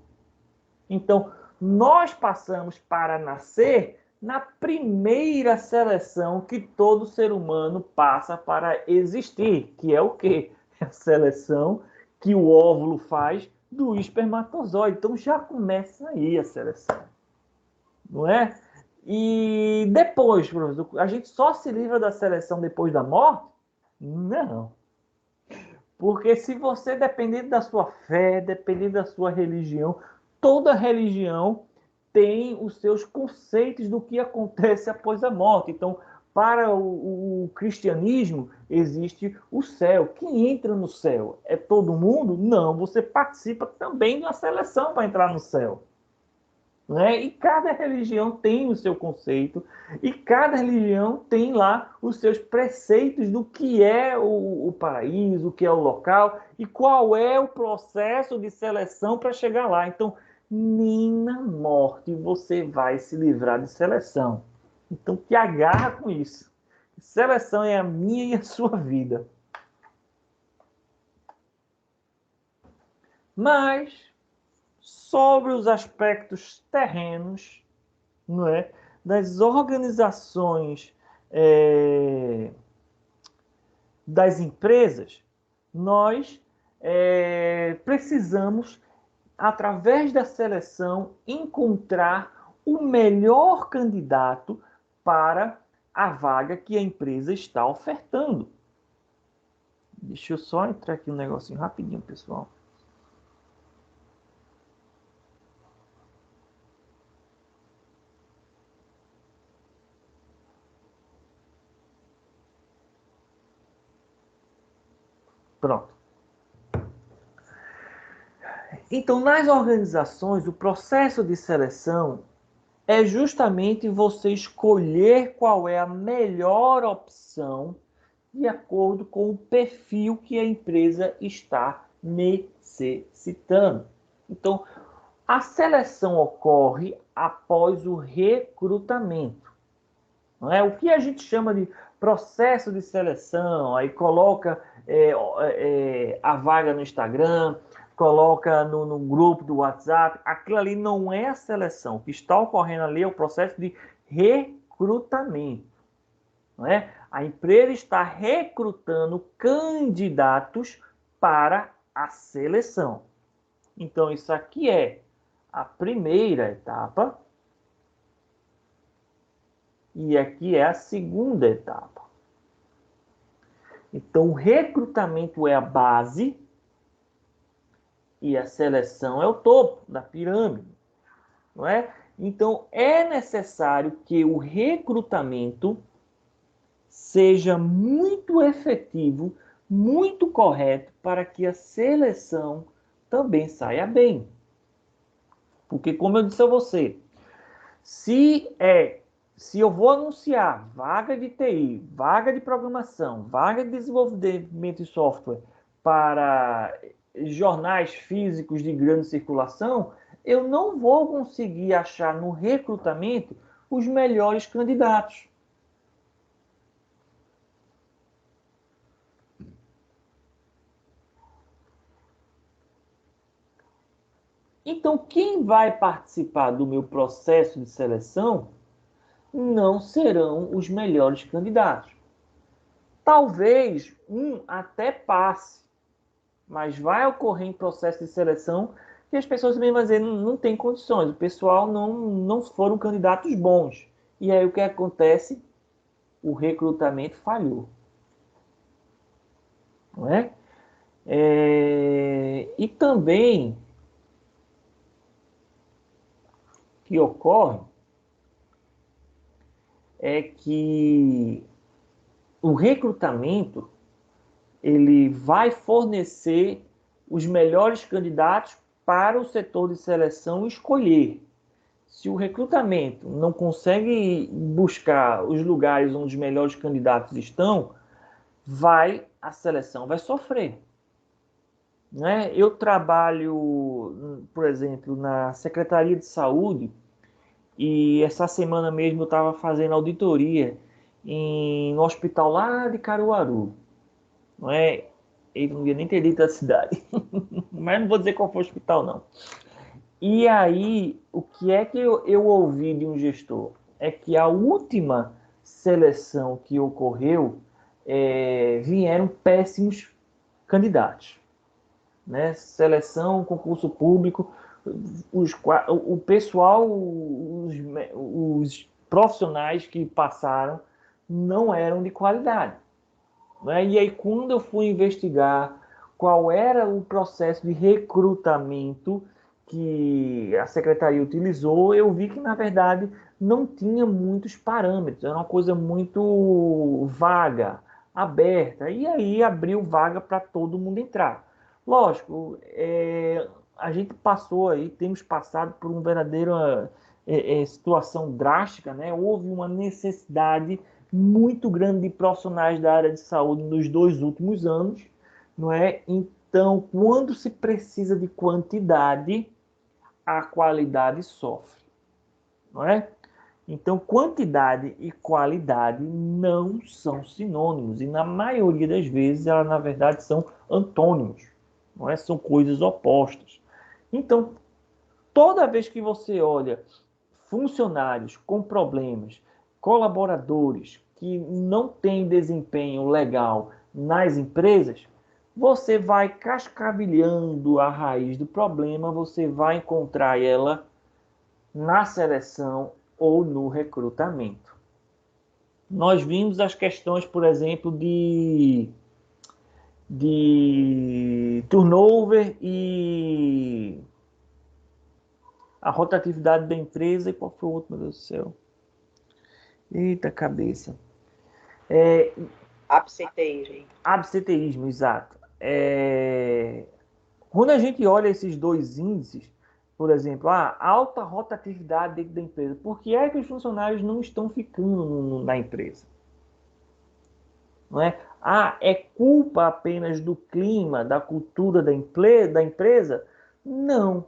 Então, nós passamos para nascer na primeira seleção que todo ser humano passa para existir, que é o quê? É a seleção que o óvulo faz do espermatozoide. Então já começa aí a seleção, não é? E depois, professor, a gente só se livra da seleção depois da morte? Não. Porque se você depender da sua fé, depender da sua religião, toda religião tem os seus conceitos do que acontece após a morte. Então, para o cristianismo, existe o céu. Quem entra no céu é todo mundo? Não, você participa também de uma seleção para entrar no céu. Né? E cada religião tem o seu conceito, e cada religião tem lá os seus preceitos do que é o paraíso, o que é o local, e qual é o processo de seleção para chegar lá. Então, nem na morte você vai se livrar de seleção. Então, te agarra com isso. Seleção é a minha e a sua vida. Mas sobre os aspectos terrenos, não é, das organizações das empresas, nós precisamos, através da seleção, encontrar o melhor candidato para a vaga que a empresa está ofertando. Deixa eu só entrar aqui um negocinho rapidinho, pessoal. Pronto. Então, nas organizações, o processo de seleção é justamente você escolher qual é a melhor opção de acordo com o perfil que a empresa está necessitando. Então, a seleção ocorre após o recrutamento. Não é? O que a gente chama de processo de seleção, aí coloca a vaga no Instagram, coloca no grupo do WhatsApp, aquilo ali não é a seleção. O que está ocorrendo ali é o processo de recrutamento. Não é? A empresa está recrutando candidatos para a seleção. Então, isso aqui é a primeira etapa. E aqui é a segunda etapa. Então, o recrutamento é a base e a seleção é o topo da pirâmide, não é? Então, é necessário que o recrutamento seja muito efetivo, muito correto, para que a seleção também saia bem. Porque, como eu disse a você, se eu vou anunciar vaga de TI, vaga de programação, vaga de desenvolvimento de software para jornais físicos de grande circulação, eu não vou conseguir achar no recrutamento os melhores candidatos. Então, quem vai participar do meu processo de seleção não serão os melhores candidatos. Talvez um até passe, mas vai ocorrer em processo de seleção que as pessoas também vão dizer não tem condições, o pessoal não foram candidatos bons. E aí o que acontece? O recrutamento falhou. Não é? E também o que ocorre é que o recrutamento ele vai fornecer os melhores candidatos para o setor de seleção escolher. Se o recrutamento não consegue buscar os lugares onde os melhores candidatos estão, a seleção vai sofrer. Né? Eu trabalho, por exemplo, na Secretaria de Saúde, e essa semana mesmo eu estava fazendo auditoria no hospital lá de Caruaru. Não é? Ele não ia nem ter dito a cidade. Mas não vou dizer qual foi o hospital, não. E aí, o que é que eu ouvi de um gestor? é que a última seleção que ocorreu vieram péssimos candidatos, né? Seleção, concurso público, o pessoal, os profissionais que passaram não eram de qualidade, né? E aí, quando eu fui investigar qual era o processo de recrutamento que a secretaria utilizou, eu vi que, na verdade, não tinha muitos parâmetros, era uma coisa muito vaga, aberta, e aí abriu vaga para todo mundo entrar. Lógico, a gente passou aí, temos passado por uma verdadeira situação drástica, né? Houve uma necessidade muito grande de profissionais da área de saúde nos 2 últimos anos, não é? Então, quando se precisa de quantidade, a qualidade sofre, não é? Então, quantidade e qualidade não são sinônimos, e na maioria das vezes, elas, na verdade, são antônimos, não é? São coisas opostas. Então, toda vez que você olha funcionários com problemas, colaboradores que não têm desempenho legal nas empresas, você vai cascavilhando a raiz do problema, você vai encontrar ela na seleção ou no recrutamento. Nós vimos as questões, por exemplo, de turnover e a rotatividade da empresa. E qual foi o outro, meu Deus do céu? Eita, cabeça. Absenteísmo. Absenteísmo, exato. Quando a gente olha esses 2 índices, por exemplo, alta rotatividade dentro da empresa, por que é que os funcionários não estão ficando na empresa? Não é? É culpa apenas do clima, da cultura da empresa? Não.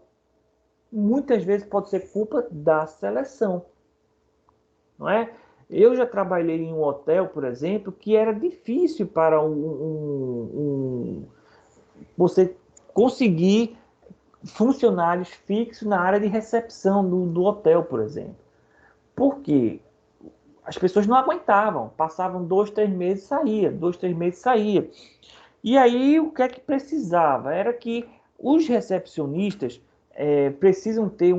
Muitas vezes pode ser culpa da seleção, não é? Eu já trabalhei em um hotel, por exemplo, que era difícil para você conseguir funcionários fixos na área de recepção do hotel, por exemplo. Por quê? As pessoas não aguentavam, passavam 2, 3 meses e saía, 2, 3 meses e saía. E aí o que é que precisava? Era que os recepcionistas precisam ter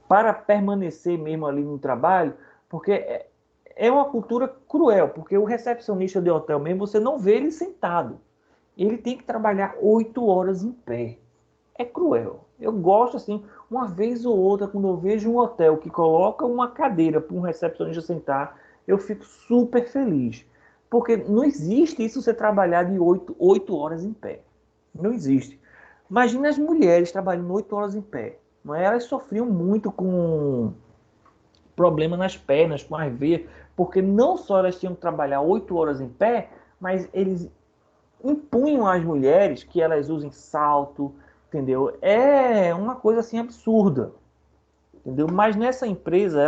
para permanecer mesmo ali no trabalho, porque é uma cultura cruel, porque o recepcionista de hotel mesmo, você não vê ele sentado. Ele tem que trabalhar 8 horas em pé. É cruel. Eu gosto assim, uma vez ou outra, quando eu vejo um hotel que coloca uma cadeira para um recepcionista sentar, eu fico super feliz. Porque não existe isso você trabalhar de 8 horas em pé. Não existe. Imagina as mulheres trabalhando 8 horas em pé. Não é? Elas sofriam muito com problema nas pernas, com as veias, porque não só elas tinham que trabalhar 8 horas em pé, mas eles impunham às mulheres que elas usem salto, entendeu? É uma coisa assim absurda, entendeu? Mas nessa empresa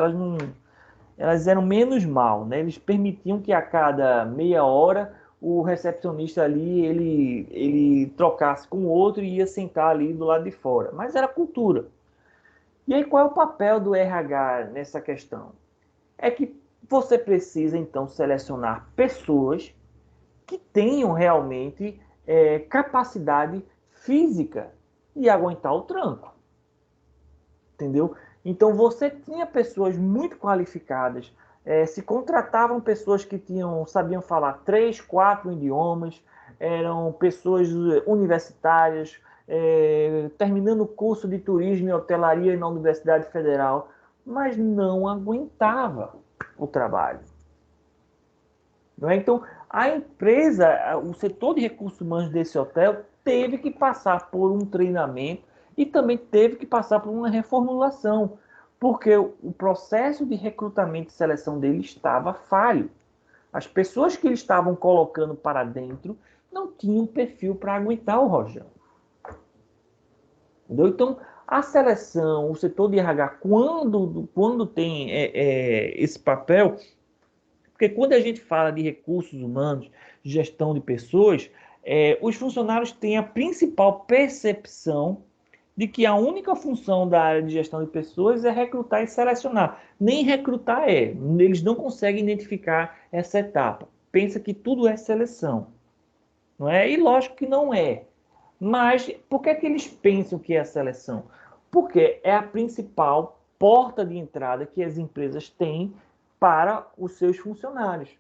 elas eram menos mal, né? Eles permitiam que a cada meia hora o recepcionista ali ele trocasse com o outro e ia sentar ali do lado de fora. Mas era cultura. E aí qual é o papel do RH nessa questão? É que você precisa então selecionar pessoas que tenham realmente capacidade física de aguentar o tranco. Entendeu? Então você tinha pessoas muito qualificadas, se contratavam pessoas que sabiam falar 3, 4 idiomas, eram pessoas universitárias, terminando o curso de turismo e hotelaria na Universidade Federal, mas não aguentava o trabalho. Não é? Então, a empresa, o setor de recursos humanos desse hotel teve que passar por um treinamento e também teve que passar por uma reformulação, porque o processo de recrutamento e seleção dele estava falho. As pessoas que eles estavam colocando para dentro não tinham perfil para aguentar o rojão. Entendeu? Então, a seleção, o setor de RH, quando tem esse papel, porque quando a gente fala de recursos humanos, gestão de pessoas, os funcionários têm a principal percepção de que a única função da área de gestão de pessoas é recrutar e selecionar. Nem recrutar é. Eles não conseguem identificar essa etapa. Pensa que tudo é seleção. Não é? E lógico que não é. Mas por que é que eles pensam que é a seleção? Porque é a principal porta de entrada que as empresas têm para os seus funcionários.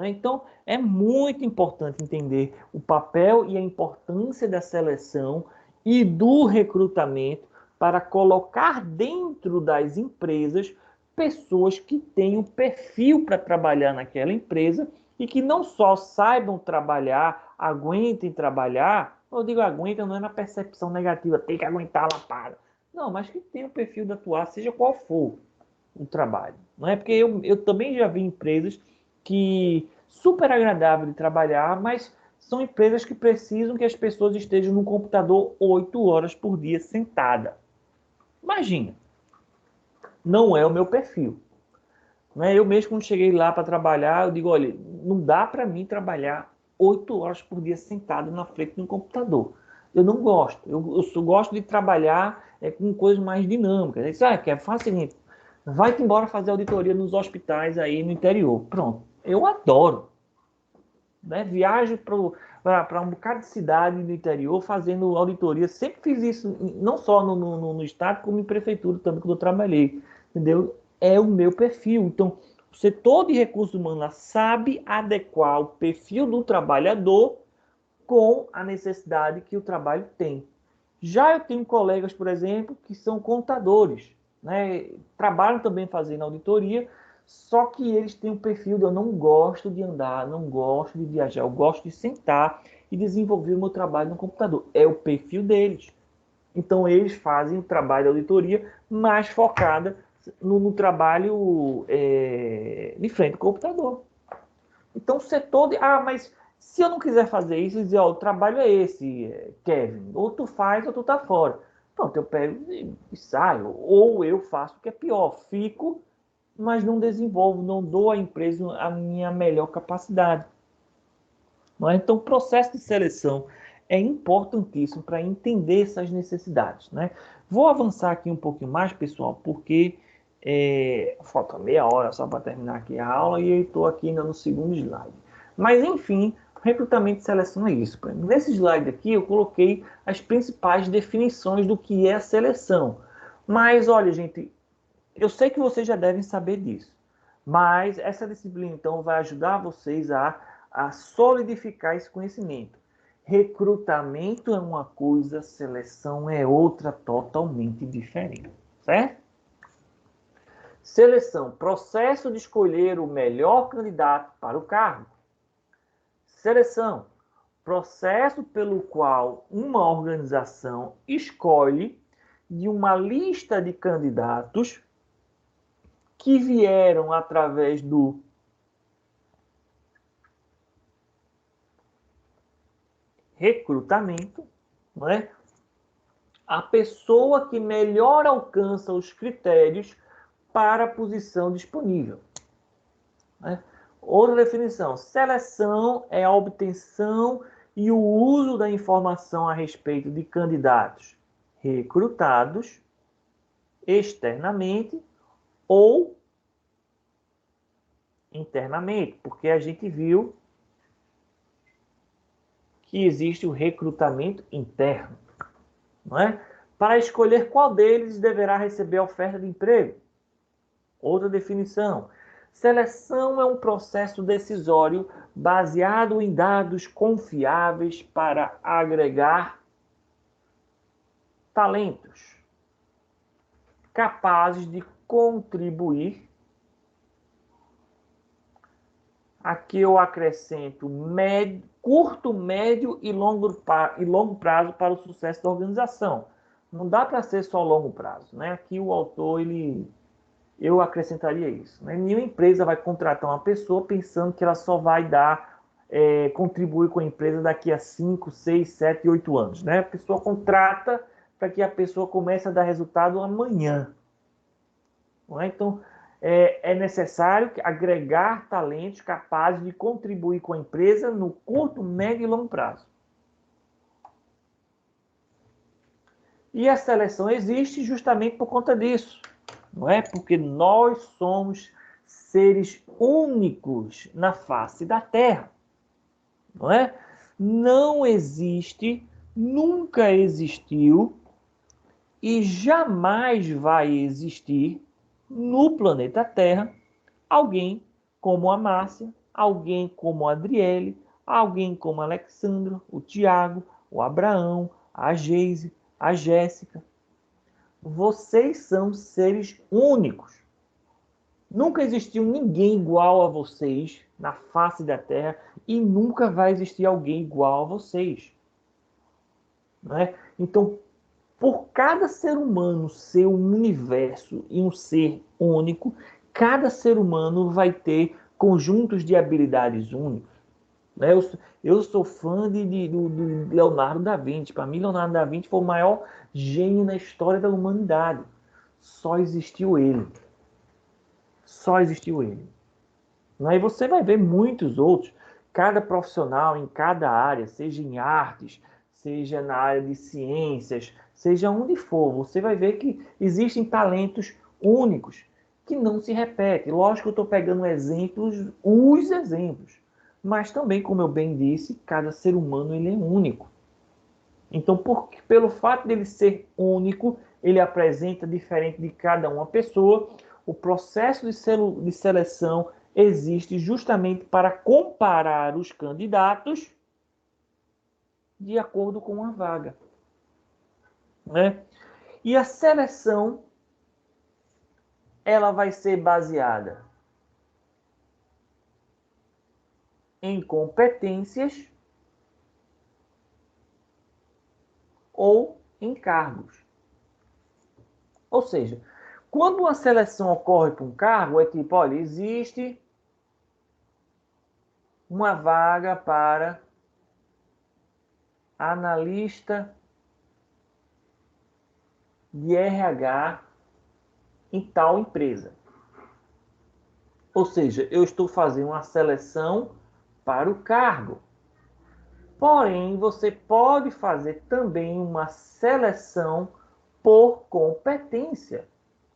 Então, é muito importante entender o papel e a importância da seleção e do recrutamento para colocar dentro das empresas pessoas que tenham perfil para trabalhar naquela empresa e que não só saibam trabalhar, aguentem trabalhar. Eu digo aguenta, não é na percepção negativa, tem que aguentar a lapada. Não, mas que tenham o perfil de atuar, seja qual for o trabalho. Não é porque eu também já vi empresas que super agradável de trabalhar, mas são empresas que precisam que as pessoas estejam no computador 8 horas por dia sentada. Imagina, não é o meu perfil. Eu mesmo, quando cheguei lá para trabalhar, eu digo, olha, não dá para mim trabalhar 8 horas por dia sentado na frente de um computador. Eu não gosto. Eu só gosto de trabalhar com coisas mais dinâmicas. Eu disse, Kevin, faz o seguinte, vai-te embora fazer auditoria nos hospitais aí no interior. Pronto. Eu adoro. Viajo para um bocado de cidade do interior fazendo auditoria. Sempre fiz isso, não só no estado, como em prefeitura também, quando eu trabalhei. Entendeu? É o meu perfil. Então, o setor de recursos humanos sabe adequar o perfil do trabalhador com a necessidade que o trabalho tem. Já eu tenho colegas, por exemplo, que são contadores, trabalham também fazendo auditoria, só que eles têm um perfil de eu não gosto de andar, não gosto de viajar, eu gosto de sentar e desenvolver o meu trabalho no computador. É o perfil deles. Então, eles fazem o trabalho de auditoria mais focada no trabalho de frente ao computador. Então, o setor de... mas se eu não quiser fazer isso, dizer, o trabalho é esse, Kevin, ou tu faz ou tu tá fora. Pronto, eu pego e saio. Ou eu faço o que é pior, fico, mas não desenvolvo, não dou à empresa a minha melhor capacidade. Então, o processo de seleção é importantíssimo para entender essas necessidades. Vou avançar aqui um pouquinho mais, pessoal, porque falta meia hora só para terminar aqui a aula e eu estou aqui ainda no segundo slide. Mas, enfim, recrutamento e seleção é isso. Nesse slide aqui, eu coloquei as principais definições do que é a seleção. Mas, olha, gente, eu sei que vocês já devem saber disso. Mas essa disciplina, então, vai ajudar vocês a solidificar esse conhecimento. Recrutamento é uma coisa, seleção é outra totalmente diferente, certo? Seleção, processo de escolher o melhor candidato para o cargo. Seleção, processo pelo qual uma organização escolhe de uma lista de candidatos que vieram através do recrutamento, a pessoa que melhor alcança os critérios para a posição disponível. Outra definição, seleção é a obtenção e o uso da informação a respeito de candidatos recrutados externamente ou internamente, porque a gente viu que existe o recrutamento interno, Para escolher qual deles deverá receber a oferta de emprego. Outra definição, seleção é um processo decisório baseado em dados confiáveis para agregar talentos capazes de contribuir. Aqui eu acrescento curto, médio e longo prazo para o sucesso da organização. Não dá para ser só longo prazo. Aqui o autor, eu acrescentaria isso. Nenhuma empresa vai contratar uma pessoa pensando que ela só vai contribuir com a empresa daqui a 5, 6, 7, 8 anos. A pessoa contrata para que a pessoa comece a dar resultado amanhã. Então, é necessário agregar talentos capazes de contribuir com a empresa no curto, médio e longo prazo. E a seleção existe justamente por conta disso, não é? Porque nós somos seres únicos na face da Terra, não é? Não existe, nunca existiu e jamais vai existir no planeta Terra alguém como a Márcia, alguém como a Adriele, alguém como a Alexandra, o Tiago, o Abraão, a Geise, a Jéssica. Vocês são seres únicos. Nunca existiu ninguém igual a vocês na face da Terra e nunca vai existir alguém igual a vocês. Não é? Então, por cada ser humano ser um universo e um ser único, cada ser humano vai ter conjuntos de habilidades únicos. Né? Eu sou fã do Leonardo da Vinci. Para mim, Leonardo da Vinci foi o maior gênio na história da humanidade. Só existiu ele. Só existiu ele. E você vai ver muitos outros. Cada profissional em cada área, seja em artes, seja na área de ciências, seja onde for, você vai ver que existem talentos únicos que não se repetem. Lógico que eu estou pegando exemplos, os exemplos. Mas também, como eu bem disse, cada ser humano ele é único. Então, pelo fato dele ser único, ele apresenta diferente de cada uma pessoa. O processo de seleção existe justamente para comparar os candidatos de acordo com a vaga. Né? E a seleção, ela vai ser baseada em competências ou em cargos. Ou seja, quando uma seleção ocorre para um cargo, é tipo, olha, existe uma vaga para analista de RH em tal empresa. Ou seja, eu estou fazendo uma seleção para o cargo. Porém, você pode fazer também uma seleção por competência,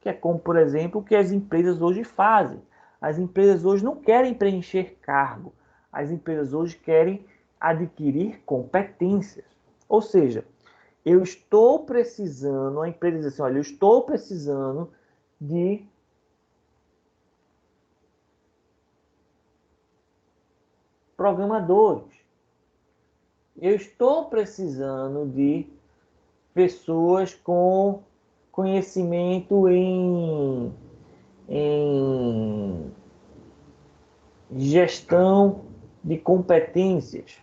que é como, por exemplo, o que as empresas hoje fazem. As empresas hoje não querem preencher cargo. As empresas hoje querem adquirir competências. Ou seja, eu estou precisando, a empresa diz assim, olha, eu estou precisando de programadores. Eu estou precisando de pessoas com conhecimento em gestão de competências.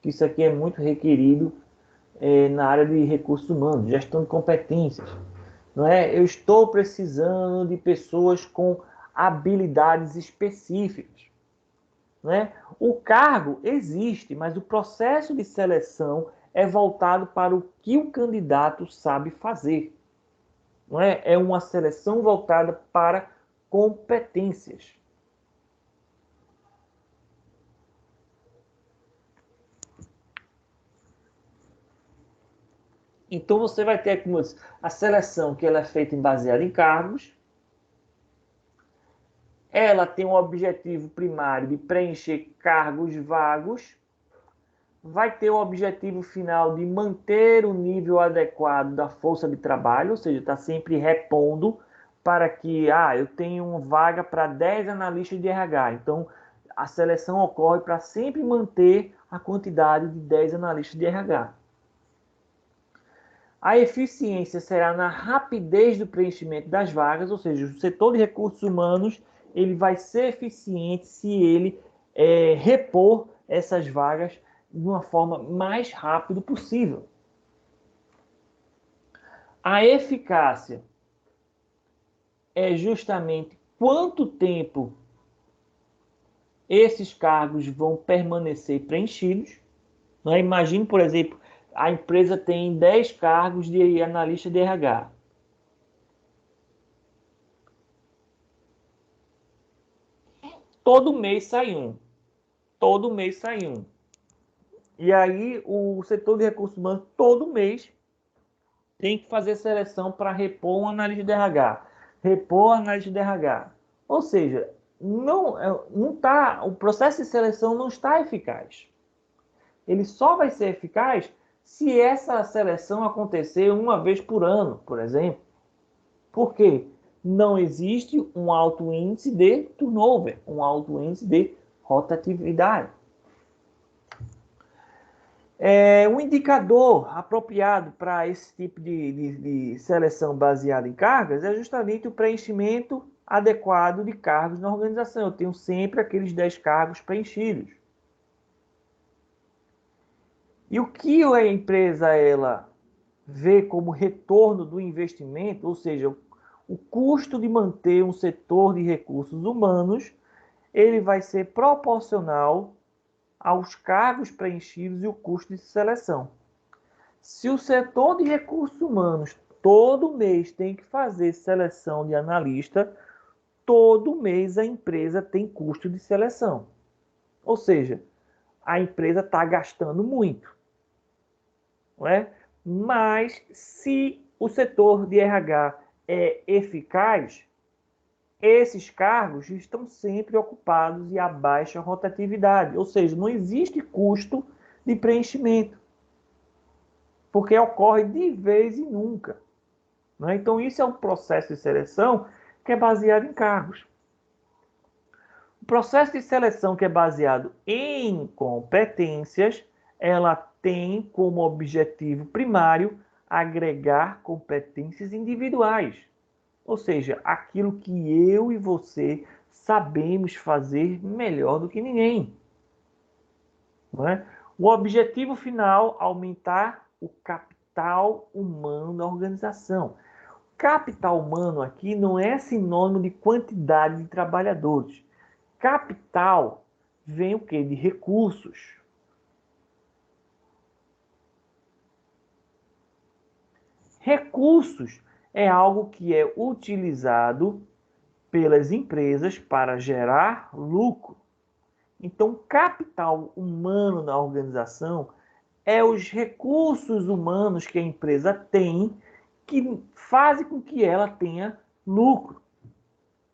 Isso aqui é muito requerido na área de recursos humanos, gestão de competências. Não é? Eu estou precisando de pessoas com habilidades específicas. Né? O cargo existe, mas o processo de seleção é voltado para o que o candidato sabe fazer. Não é? É uma seleção voltada para competências. Então você vai ter a seleção que ela é feita baseada em cargos. Ela tem um objetivo primário de preencher cargos vagos. Vai ter o objetivo final de manter o nível adequado da força de trabalho, ou seja, está sempre repondo para que, eu tenho uma vaga para 10 analistas de RH. Então, a seleção ocorre para sempre manter a quantidade de 10 analistas de RH. A eficiência será na rapidez do preenchimento das vagas, ou seja, o setor de recursos humanos ele vai ser eficiente se ele repor essas vagas de uma forma mais rápida possível. A eficácia é justamente quanto tempo esses cargos vão permanecer preenchidos. Imagine, por exemplo, a empresa tem 10 cargos de analista de RH. Todo mês sai um. Todo mês sai um. E aí o setor de recursos humanos, todo mês, tem que fazer seleção para repor uma análise de RH. Repor a análise de RH. Ou seja, não tá, o processo de seleção não está eficaz. Ele só vai ser eficaz se essa seleção acontecer uma vez por ano, por exemplo. Por quê? Não existe um alto índice de turnover, um alto índice de rotatividade. Um indicador apropriado para esse tipo de seleção baseada em cargas é justamente o preenchimento adequado de cargos na organização. Eu tenho sempre aqueles 10 cargos preenchidos. E o que a empresa ela vê como retorno do investimento, ou seja, o custo de manter um setor de recursos humanos, ele vai ser proporcional aos cargos preenchidos e o custo de seleção. Se o setor de recursos humanos todo mês tem que fazer seleção de analista, todo mês a empresa tem custo de seleção. Ou seja, a empresa está gastando muito. Não é? Mas se o setor de RH é eficaz, esses cargos estão sempre ocupados e a baixa rotatividade, ou seja, não existe custo de preenchimento, porque ocorre de vez em nunca. Né? Então, isso é um processo de seleção que é baseado em cargos. O processo de seleção que é baseado em competências, ela tem como objetivo primário agregar competências individuais. Ou seja, aquilo que eu e você sabemos fazer melhor do que ninguém. Não é? O objetivo final, aumentar o capital humano da organização. Capital humano aqui não é sinônimo de quantidade de trabalhadores. Capital vem o quê? De recursos. Recursos é algo que é utilizado pelas empresas para gerar lucro. Então, capital humano na organização é os recursos humanos que a empresa tem que fazem com que ela tenha lucro.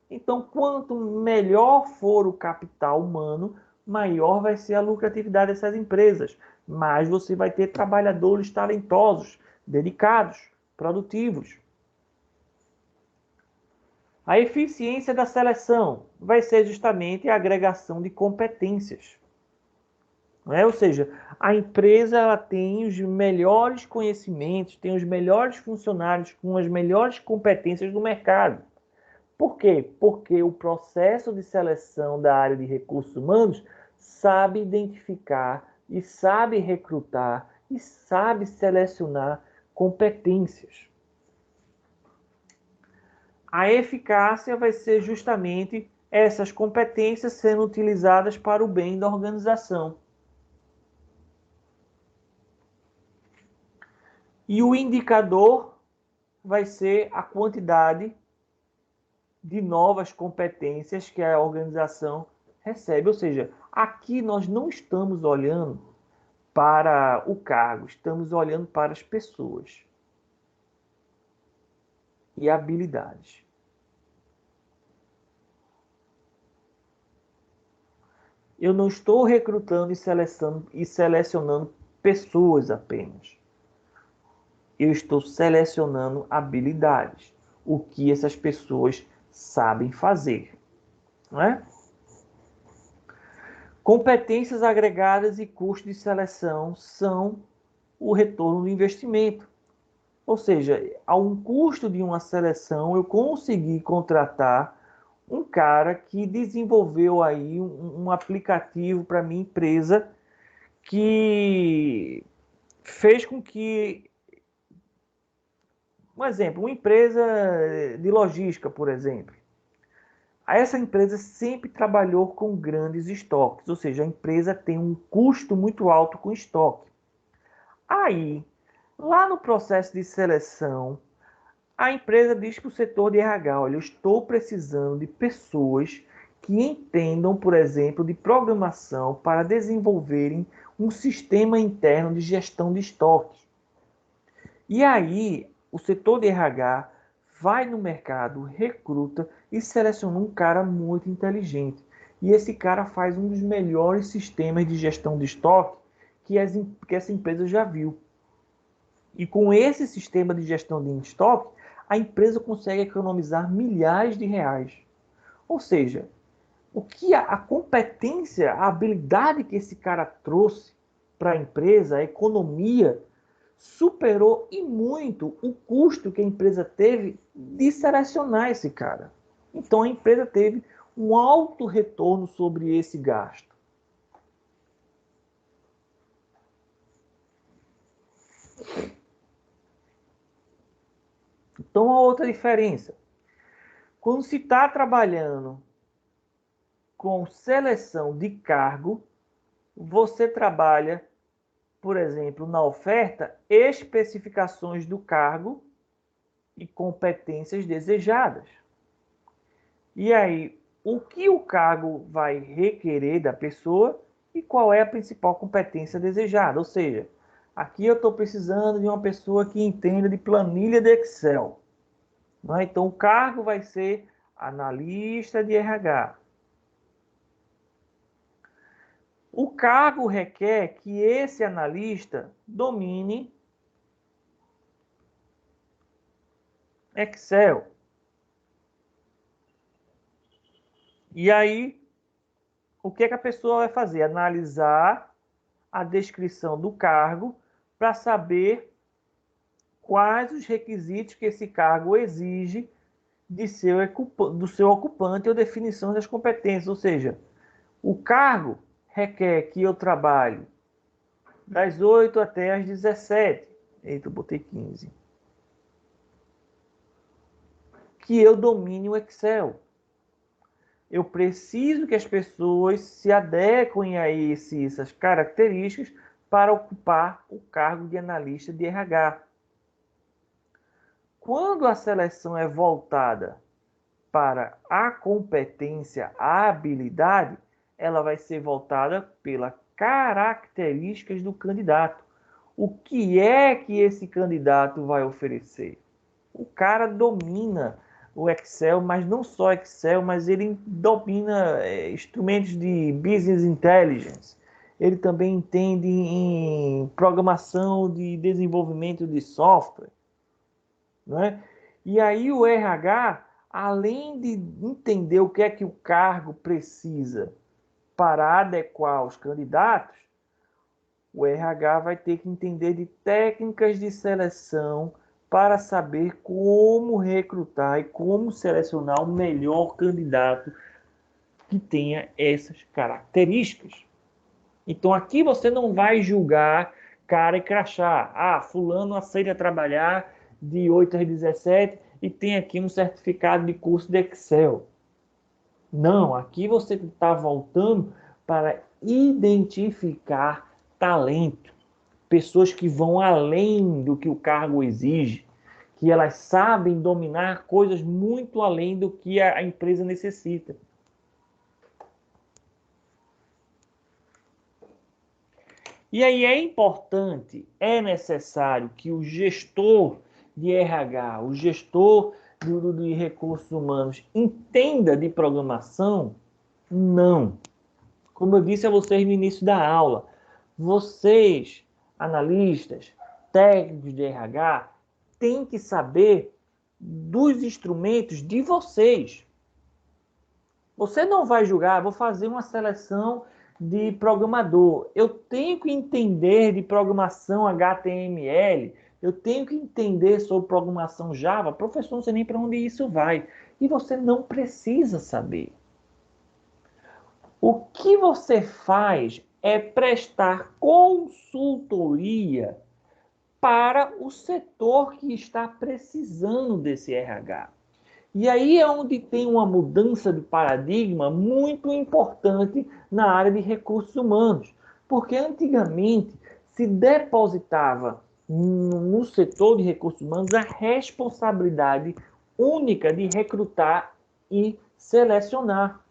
Então, quanto melhor for o capital humano, maior vai ser a lucratividade dessas empresas. Mais você vai ter trabalhadores talentosos, dedicados, produtivos. A eficiência da seleção vai ser justamente a agregação de competências. Não é? Ou seja, a empresa ela tem os melhores conhecimentos, tem os melhores funcionários com as melhores competências do mercado. Por quê? Porque o processo de seleção da área de recursos humanos sabe identificar e sabe recrutar e sabe selecionar competências. A eficácia vai ser justamente essas competências sendo utilizadas para o bem da organização. E o indicador vai ser a quantidade de novas competências que a organização recebe. Ou seja, aqui nós não estamos olhando para o cargo, estamos olhando para as pessoas e habilidades. Eu não estou recrutando e selecionando pessoas apenas. Eu estou selecionando habilidades, o que essas pessoas sabem fazer. Não é? Competências agregadas e custo de seleção são o retorno do investimento. Ou seja, a um custo de uma seleção, eu consegui contratar um cara que desenvolveu aí um aplicativo para minha empresa que fez com que, um exemplo, uma empresa de logística, por exemplo. Essa empresa sempre trabalhou com grandes estoques, ou seja, a empresa tem um custo muito alto com estoque. Aí, lá no processo de seleção, a empresa diz para o setor de RH, olha, eu estou precisando de pessoas que entendam, por exemplo, de programação para desenvolverem um sistema interno de gestão de estoques. E aí, o setor de RH vai no mercado, recruta e seleciona um cara muito inteligente. E esse cara faz um dos melhores sistemas de gestão de estoque que essa empresa já viu. E com esse sistema de gestão de estoque, a empresa consegue economizar milhares de reais. Ou seja, o que a competência, a habilidade que esse cara trouxe para a empresa, a economia, superou e muito o custo que a empresa teve de selecionar esse cara. Então a empresa teve um alto retorno sobre esse gasto. Então a outra diferença, quando se está trabalhando com seleção de cargo, você trabalha, por exemplo, na oferta, especificações do cargo e competências desejadas. E aí, o que o cargo vai requerer da pessoa e qual é a principal competência desejada. Ou seja, aqui eu estou precisando de uma pessoa que entenda de planilha de Excel. Então, o cargo vai ser analista de RH. O cargo requer que esse analista domine Excel. E aí, o que a pessoa vai fazer? Analisar a descrição do cargo para saber quais os requisitos que esse cargo exige do seu ocupante ou definição das competências. Ou seja, o cargo requer que eu trabalhe das 8 até as 17. Eita, eu botei 15. Que eu domine o Excel. Eu preciso que as pessoas se adequem a essas características para ocupar o cargo de analista de RH. Quando a seleção é voltada para a competência, a habilidade, ela vai ser voltada pelas características do candidato. O que é que esse candidato vai oferecer? O cara domina o Excel, mas não só Excel, mas ele domina instrumentos de business intelligence. Ele também entende em programação de desenvolvimento de software. Não é? E aí o RH, além de entender o que é que o cargo precisa para adequar os candidatos, o RH vai ter que entender de técnicas de seleção para saber como recrutar e como selecionar o melhor candidato que tenha essas características. Então aqui você não vai julgar cara e crachá. Ah, fulano aceita trabalhar de 8 às 17 e tem aqui um certificado de curso de Excel. Não, aqui você está voltando para identificar talento. Pessoas que vão além do que o cargo exige, que elas sabem dominar coisas muito além do que a empresa necessita. E aí é importante, é necessário que o gestor de RH, o gestor de recursos humanos entenda de programação? Não. Como eu disse a vocês no início da aula, vocês, analistas, técnicos de RH, têm que saber dos instrumentos de vocês. Você não vai julgar, vou fazer uma seleção de programador. Eu tenho que entender de programação HTML, eu tenho que entender sobre programação Java. Professor, não sei nem para onde isso vai. E você não precisa saber. O que você faz é prestar consultoria para o setor que está precisando desse RH. E aí é onde tem uma mudança de paradigma muito importante na área de recursos humanos. Porque antigamente se depositava no setor de recursos humanos a responsabilidade única de recrutar e selecionar.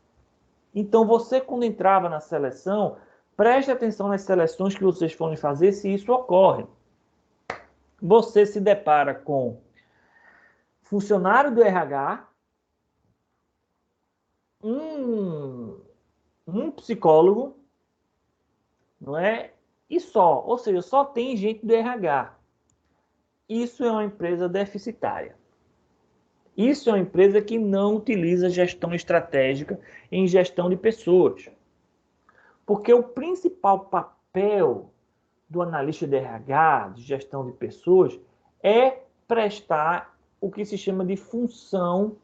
Então você, quando entrava na seleção, preste atenção nas seleções que vocês forem fazer, se isso ocorre. você se depara com funcionário do RH, um psicólogo, não é? E só, ou seja, só tem gente do RH. Isso é uma empresa deficitária. Isso é uma empresa que não utiliza gestão estratégica em gestão de pessoas. Porque o principal papel do analista de RH, de gestão de pessoas, é prestar o que se chama de função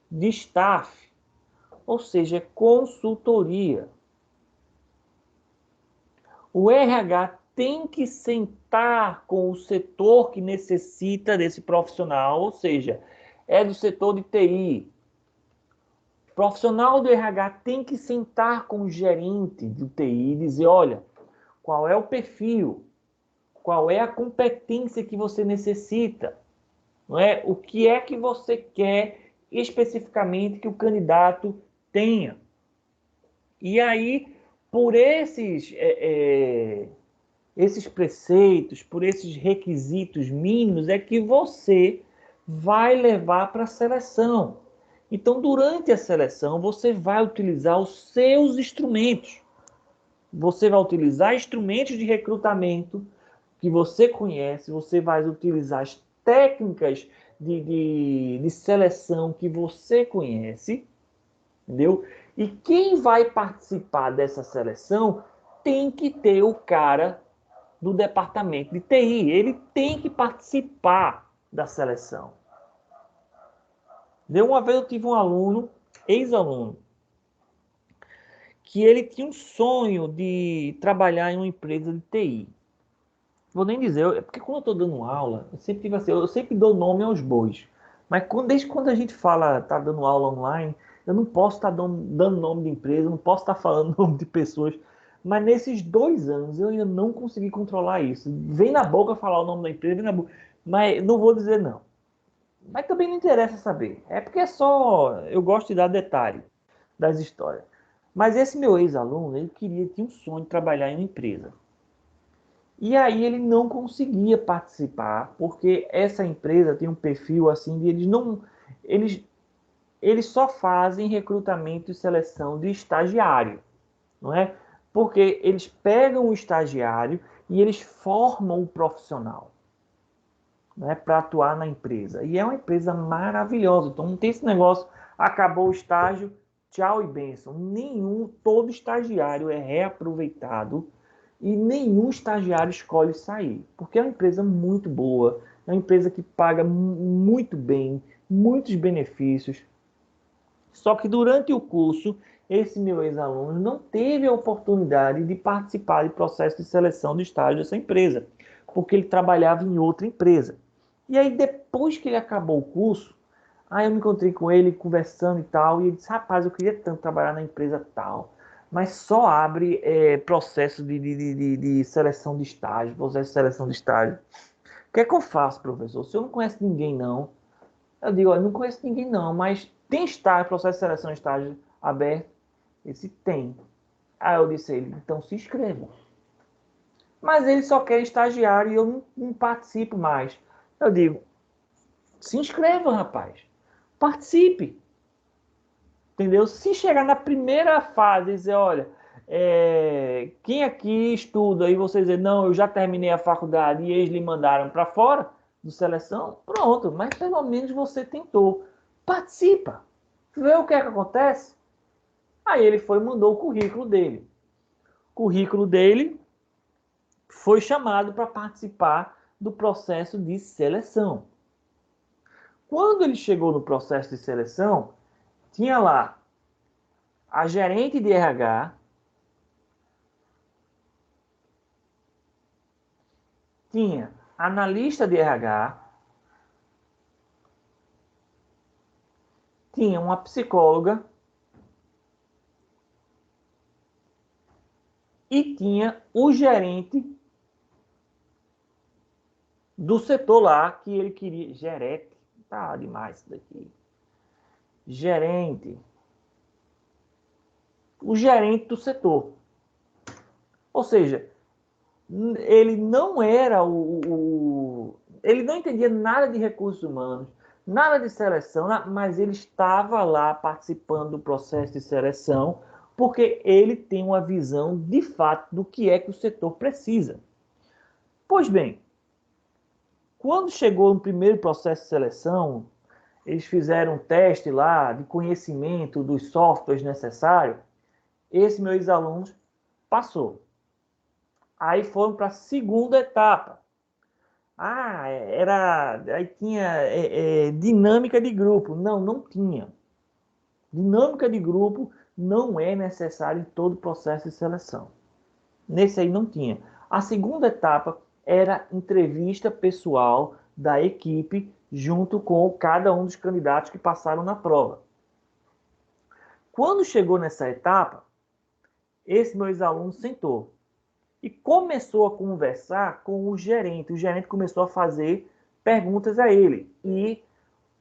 de staff, ou seja, consultoria. O RH tem que sentar com o setor que necessita desse profissional, ou seja, é do setor de TI. O profissional do RH tem que sentar com o gerente do TI e dizer, olha, qual é o perfil, qual é a competência que você necessita, não é? O que é que você quer especificamente que o candidato tenha. E aí, por esses preceitos, por esses requisitos mínimos, é que você vai levar para a seleção. Então, durante a seleção, você vai utilizar os seus instrumentos. Você vai utilizar instrumentos de recrutamento que você conhece, você vai utilizar as técnicas de seleção que você conhece, entendeu? E quem vai participar dessa seleção tem que ter o cara do departamento de TI. Ele tem que participar da seleção. De uma vez eu tive um aluno, ex-aluno, que ele tinha um sonho de trabalhar em uma empresa de TI. Vou nem dizer, é porque quando eu estou dando aula, eu sempre dou nome aos bois. Mas desde quando a gente fala, tá dando aula online, eu não posso estar dando nome de empresa, não posso estar falando nome de pessoas. Mas nesses 2 anos eu ainda não consegui controlar isso. Vem na boca falar o nome da empresa, vem na boca, mas não vou dizer não. Mas também não interessa saber. É porque é só. Eu gosto de dar detalhe das histórias. Mas esse meu ex-aluno, ele tinha um sonho de trabalhar em uma empresa. E aí ele não conseguia participar, porque essa empresa tem um perfil assim de eles só fazem recrutamento e seleção de estagiário, não é? Porque eles pegam o estagiário e eles formam o profissional, né, para atuar na empresa. E é uma empresa maravilhosa. Então não tem esse negócio, acabou o estágio, tchau e bênção. Todo estagiário é reaproveitado e nenhum estagiário escolhe sair, porque é uma empresa muito boa, é uma empresa que paga muito bem, muitos benefícios. Só que durante o curso, esse meu ex-aluno não teve a oportunidade de participar do processo de seleção de estágio dessa empresa, porque ele trabalhava em outra empresa. E aí, depois que ele acabou o curso, aí eu me encontrei com ele conversando e tal, e ele disse, rapaz, eu queria tanto trabalhar na empresa tal, mas só abre processo de seleção de estágio, processo de seleção de estágio. O que é que eu faço, professor? Se eu não conheço ninguém, não. Eu digo, olha, não conheço ninguém, não, mas tem estágio, processo de seleção de estágio aberto? Ele disse, tem. Aí eu disse a ele, então se inscreva. Mas ele só quer estagiário e eu não participo mais. Eu digo, se inscreva, rapaz. Participe. Entendeu? Se chegar na primeira fase e dizer, olha, quem aqui estuda e você dizer, não, eu já terminei a faculdade e eles lhe mandaram para fora do seleção, pronto, mas pelo menos você tentou. Participa. Vê o que é que acontece. Aí ele foi e mandou o currículo dele. O currículo dele foi chamado para participar do processo de seleção. Quando ele chegou no processo de seleção, tinha lá a gerente de RH, tinha analista de RH, tinha uma psicóloga e tinha o gerente do setor lá que ele queria. Gerente, tá demais isso daqui. Gerente. O gerente do setor. Ou seja, ele não era ele não entendia nada de recursos humanos, nada de seleção, mas ele estava lá participando do processo de seleção, porque ele tem uma visão de fato do que é que o setor precisa. Pois bem, quando chegou no primeiro processo de seleção, eles fizeram um teste lá de conhecimento dos softwares necessários. Esse meu ex-aluno passou. Aí foram para a segunda etapa. Aí tinha dinâmica de grupo. Não tinha. Dinâmica de grupo não é necessária em todo o processo de seleção. Nesse aí não tinha. A segunda etapa era entrevista pessoal da equipe junto com cada um dos candidatos que passaram na prova. Quando chegou nessa etapa, esse meu ex-aluno sentou e começou a conversar com o gerente. O gerente começou a fazer perguntas a ele. E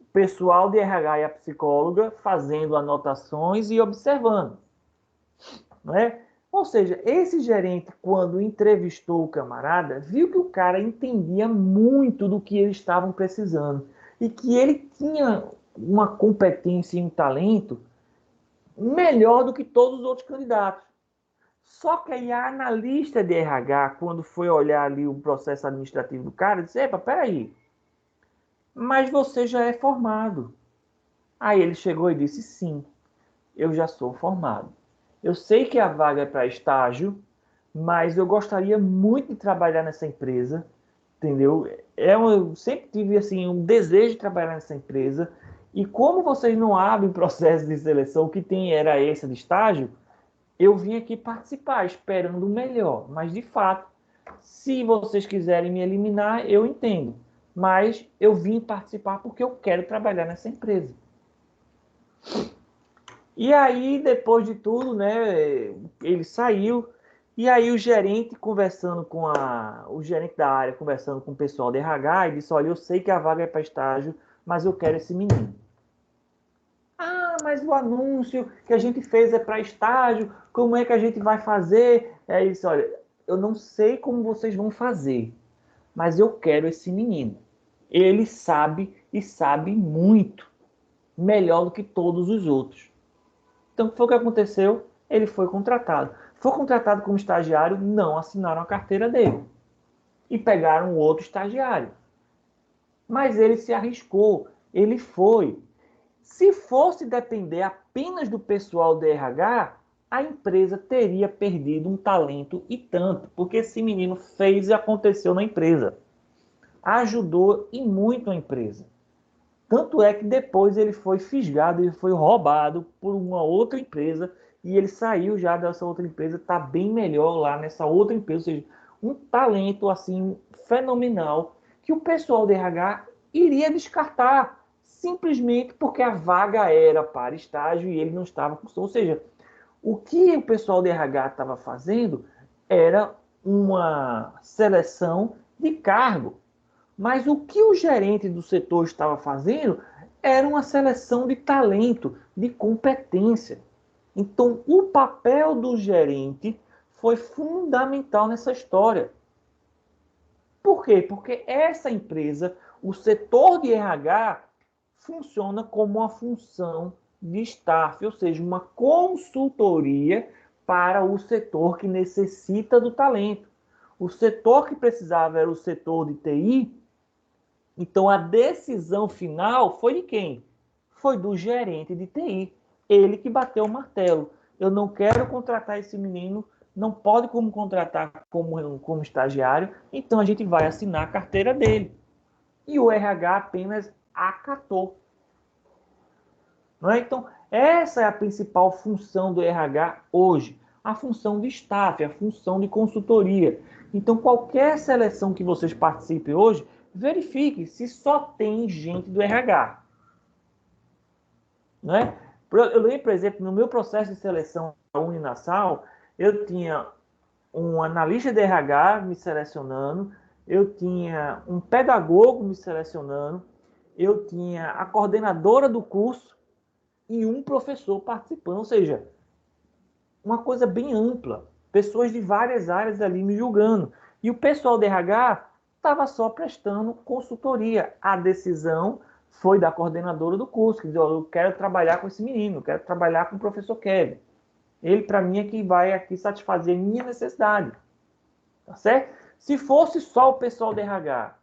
o pessoal de RH e a psicóloga fazendo anotações e observando. Não é? Ou seja, esse gerente, quando entrevistou o camarada, viu que o cara entendia muito do que eles estavam precisando. E que ele tinha uma competência e um talento melhor do que todos os outros candidatos. Só que aí a analista de RH, quando foi olhar ali o processo administrativo do cara, disse: epa, peraí, mas você já é formado. Aí ele chegou e disse: sim, eu já sou formado. Eu sei que a vaga é para estágio, mas eu gostaria muito de trabalhar nessa empresa, entendeu? Eu sempre tive assim, um desejo de trabalhar nessa empresa, e como vocês não abrem processo de seleção, o que tem era esse de estágio, eu vim aqui participar, esperando o melhor. Mas, de fato, se vocês quiserem me eliminar, eu entendo. Mas eu vim participar porque eu quero trabalhar nessa empresa. E aí, depois de tudo, né, ele saiu. E aí o gerente conversando com o gerente da área, conversando com o pessoal da RH, e disse: olha, eu sei que a vaga é para estágio, mas eu quero esse menino. Mas o anúncio que a gente fez é para estágio, como é que a gente vai fazer? É isso, olha, eu não sei como vocês vão fazer, mas eu quero esse menino. Ele sabe e sabe muito, melhor do que todos os outros. Então, o que foi que aconteceu? Ele foi contratado. Foi contratado como estagiário, não assinaram a carteira dele. E pegaram outro estagiário. Mas ele se arriscou, ele foi. Se fosse depender apenas do pessoal do RH, a empresa teria perdido um talento e tanto, porque esse menino fez e aconteceu na empresa. Ajudou e muito a empresa. Tanto é que depois ele foi fisgado, ele foi roubado por uma outra empresa e ele saiu já dessa outra empresa, está bem melhor lá nessa outra empresa, ou seja, um talento assim fenomenal que o pessoal do RH iria descartar simplesmente porque a vaga era para estágio e ele não estava com... Ou seja, o que o pessoal do RH estava fazendo era uma seleção de cargo. Mas o que o gerente do setor estava fazendo era uma seleção de talento, de competência. Então, o papel do gerente foi fundamental nessa história. Por quê? Porque essa empresa, o setor de RH, funciona como uma função de staff, ou seja, uma consultoria para o setor que necessita do talento. O setor que precisava era o setor de TI. Então, a decisão final foi de quem? Foi do gerente de TI. Ele que bateu o martelo. Eu não quero contratar esse menino, não pode como contratar como estagiário, então a gente vai assinar a carteira dele. E o RH apenas acatou. Não é? Então, essa é a principal função do RH hoje. A função de staff, a função de consultoria. Então, qualquer seleção que vocês participem hoje, verifique se só tem gente do RH. Não é? Eu lembro, por exemplo, no meu processo de seleção da Uninasal, eu tinha um analista de RH me selecionando, eu tinha um pedagogo me selecionando, eu tinha a coordenadora do curso e um professor participando. Ou seja, uma coisa bem ampla. Pessoas de várias áreas ali me julgando. E o pessoal de RH estava só prestando consultoria. A decisão foi da coordenadora do curso, que disse, eu quero trabalhar com esse menino, eu quero trabalhar com o professor Kevin. Ele, para mim, é que vai aqui satisfazer minha necessidade. Tá certo? Se fosse só o pessoal de RH,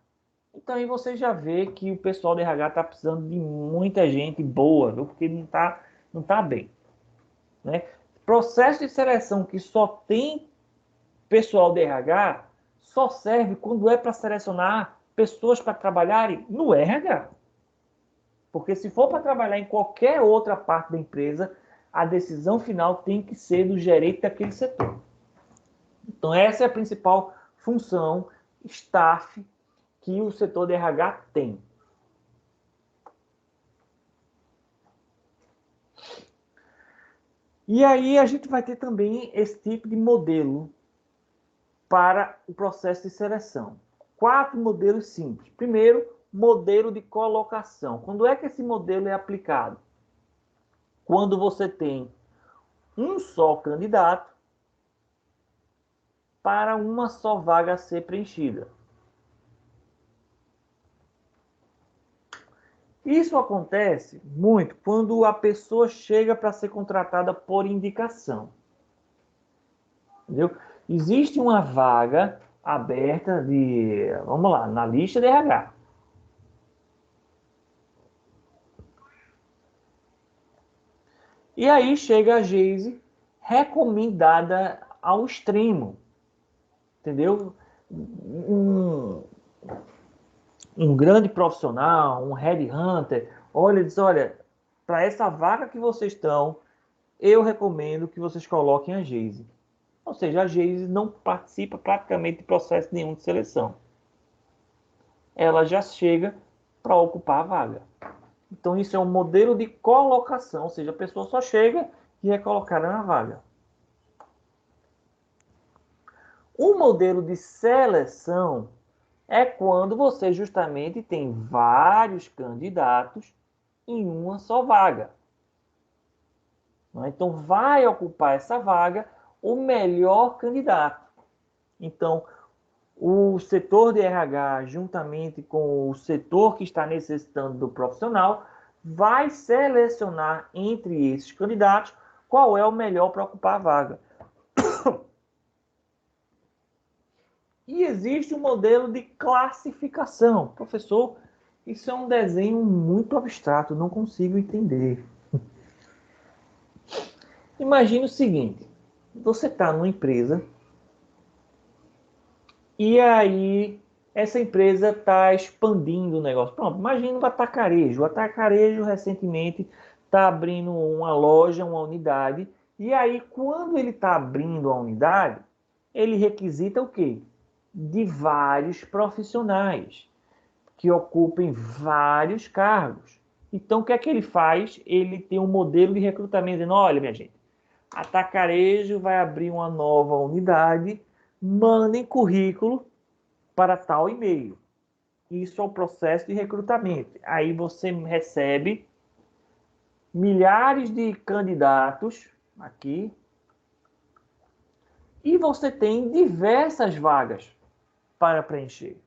então aí você já vê que o pessoal de RH está precisando de muita gente boa, viu? Porque não tá bem. Né? Processo de seleção que só tem pessoal de RH só serve quando é para selecionar pessoas para trabalharem no RH. Porque se for para trabalhar em qualquer outra parte da empresa, a decisão final tem que ser do gerente daquele setor. Então, essa é a principal função, staff, que o setor de RH tem. E aí a gente vai ter também esse tipo de modelo para o processo de seleção. 4 modelos simples. Primeiro, modelo de colocação. Quando é que esse modelo é aplicado? Quando você tem um só candidato para uma só vaga a ser preenchida. Isso acontece muito quando a pessoa chega para ser contratada por indicação. Entendeu? Existe uma vaga aberta vamos lá, na lista de RH. E aí chega a Geise recomendada ao extremo. Entendeu? Um grande profissional, um headhunter, diz, olha, para essa vaga que vocês estão, eu recomendo que vocês coloquem a Geise. Ou seja, a Geise não participa praticamente de processo nenhum de seleção. Ela já chega para ocupar a vaga. Então, isso é um modelo de colocação, ou seja, a pessoa só chega e é colocada na vaga. O modelo de seleção é quando você justamente tem vários candidatos em uma só vaga. Então, vai ocupar essa vaga o melhor candidato. Então, o setor de RH, juntamente com o setor que está necessitando do profissional, vai selecionar entre esses candidatos qual é o melhor para ocupar a vaga. E existe um modelo de classificação. Professor, isso é um desenho muito abstrato, não consigo entender. Imagine o seguinte, você está numa empresa e aí essa empresa está expandindo o negócio. Pronto, imagina o atacarejo. O atacarejo recentemente está abrindo uma loja, uma unidade, e aí quando ele está abrindo a unidade, ele requisita o quê? De vários profissionais que ocupem vários cargos. Então, o que é que ele faz? Ele tem um modelo de recrutamento, dizendo, olha, minha gente, Atacarejo vai abrir uma nova unidade, mandem currículo para tal e-mail. Isso é o processo de recrutamento. Aí você recebe milhares de candidatos aqui e você tem diversas vagas para preencher.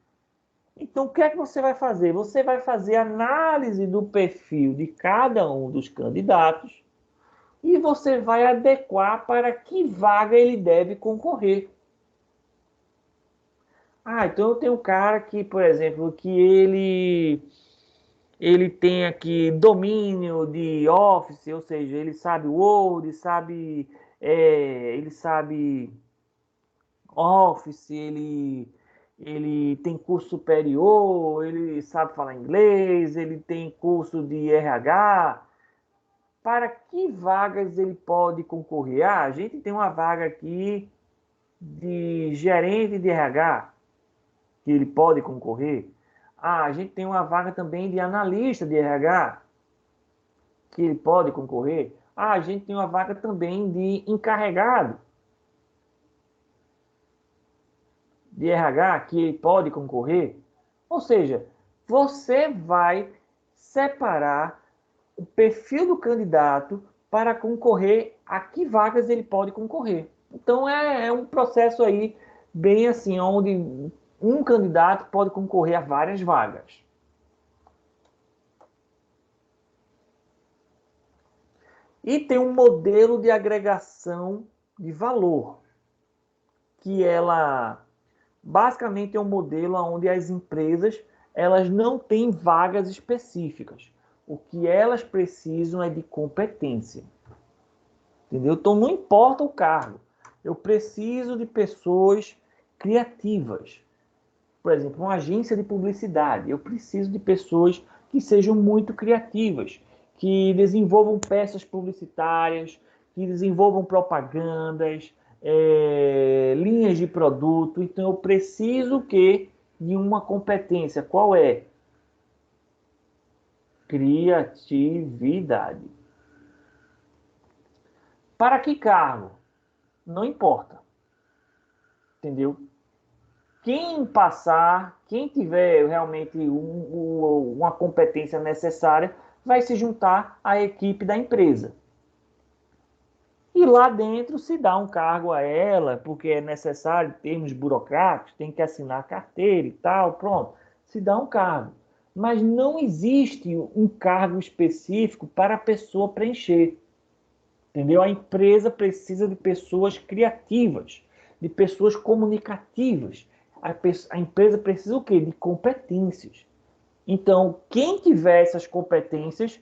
Então, o que é que você vai fazer? Você vai fazer análise do perfil de cada um dos candidatos e você vai adequar para que vaga ele deve concorrer. Então eu tenho um cara que, por exemplo, que ele tem aqui domínio de Office, ou seja, ele sabe Word, ele sabe Office, ele tem curso superior, ele sabe falar inglês, ele tem curso de RH. Para que vagas ele pode concorrer? A gente tem uma vaga aqui de gerente de RH, que ele pode concorrer. A gente tem uma vaga também de analista de RH, que ele pode concorrer. A gente tem uma vaga também de encarregado de RH, que ele pode concorrer. Ou seja, você vai separar o perfil do candidato para concorrer a que vagas ele pode concorrer. Então, é um processo aí bem assim, onde um candidato pode concorrer a várias vagas. E tem um modelo de agregação de valor, que ela basicamente é um modelo onde as empresas elas não têm vagas específicas. O que elas precisam é de competência. Entendeu? Então não importa o cargo. Eu preciso de pessoas criativas. Por exemplo, uma agência de publicidade. Eu preciso de pessoas que sejam muito criativas, que desenvolvam peças publicitárias, que desenvolvam propagandas, linhas de produto. Então, eu preciso de uma competência. Qual é? Criatividade. Para que cargo? Não importa. Entendeu? Quem passar, quem tiver realmente uma competência necessária, vai se juntar à equipe da empresa. E lá dentro se dá um cargo a ela, porque é necessário, em termos burocráticos, tem que assinar a carteira e tal, pronto. Se dá um cargo. Mas não existe um cargo específico para a pessoa preencher. Entendeu? A empresa precisa de pessoas criativas, de pessoas comunicativas. A empresa precisa o quê? De competências. Então, quem tiver essas competências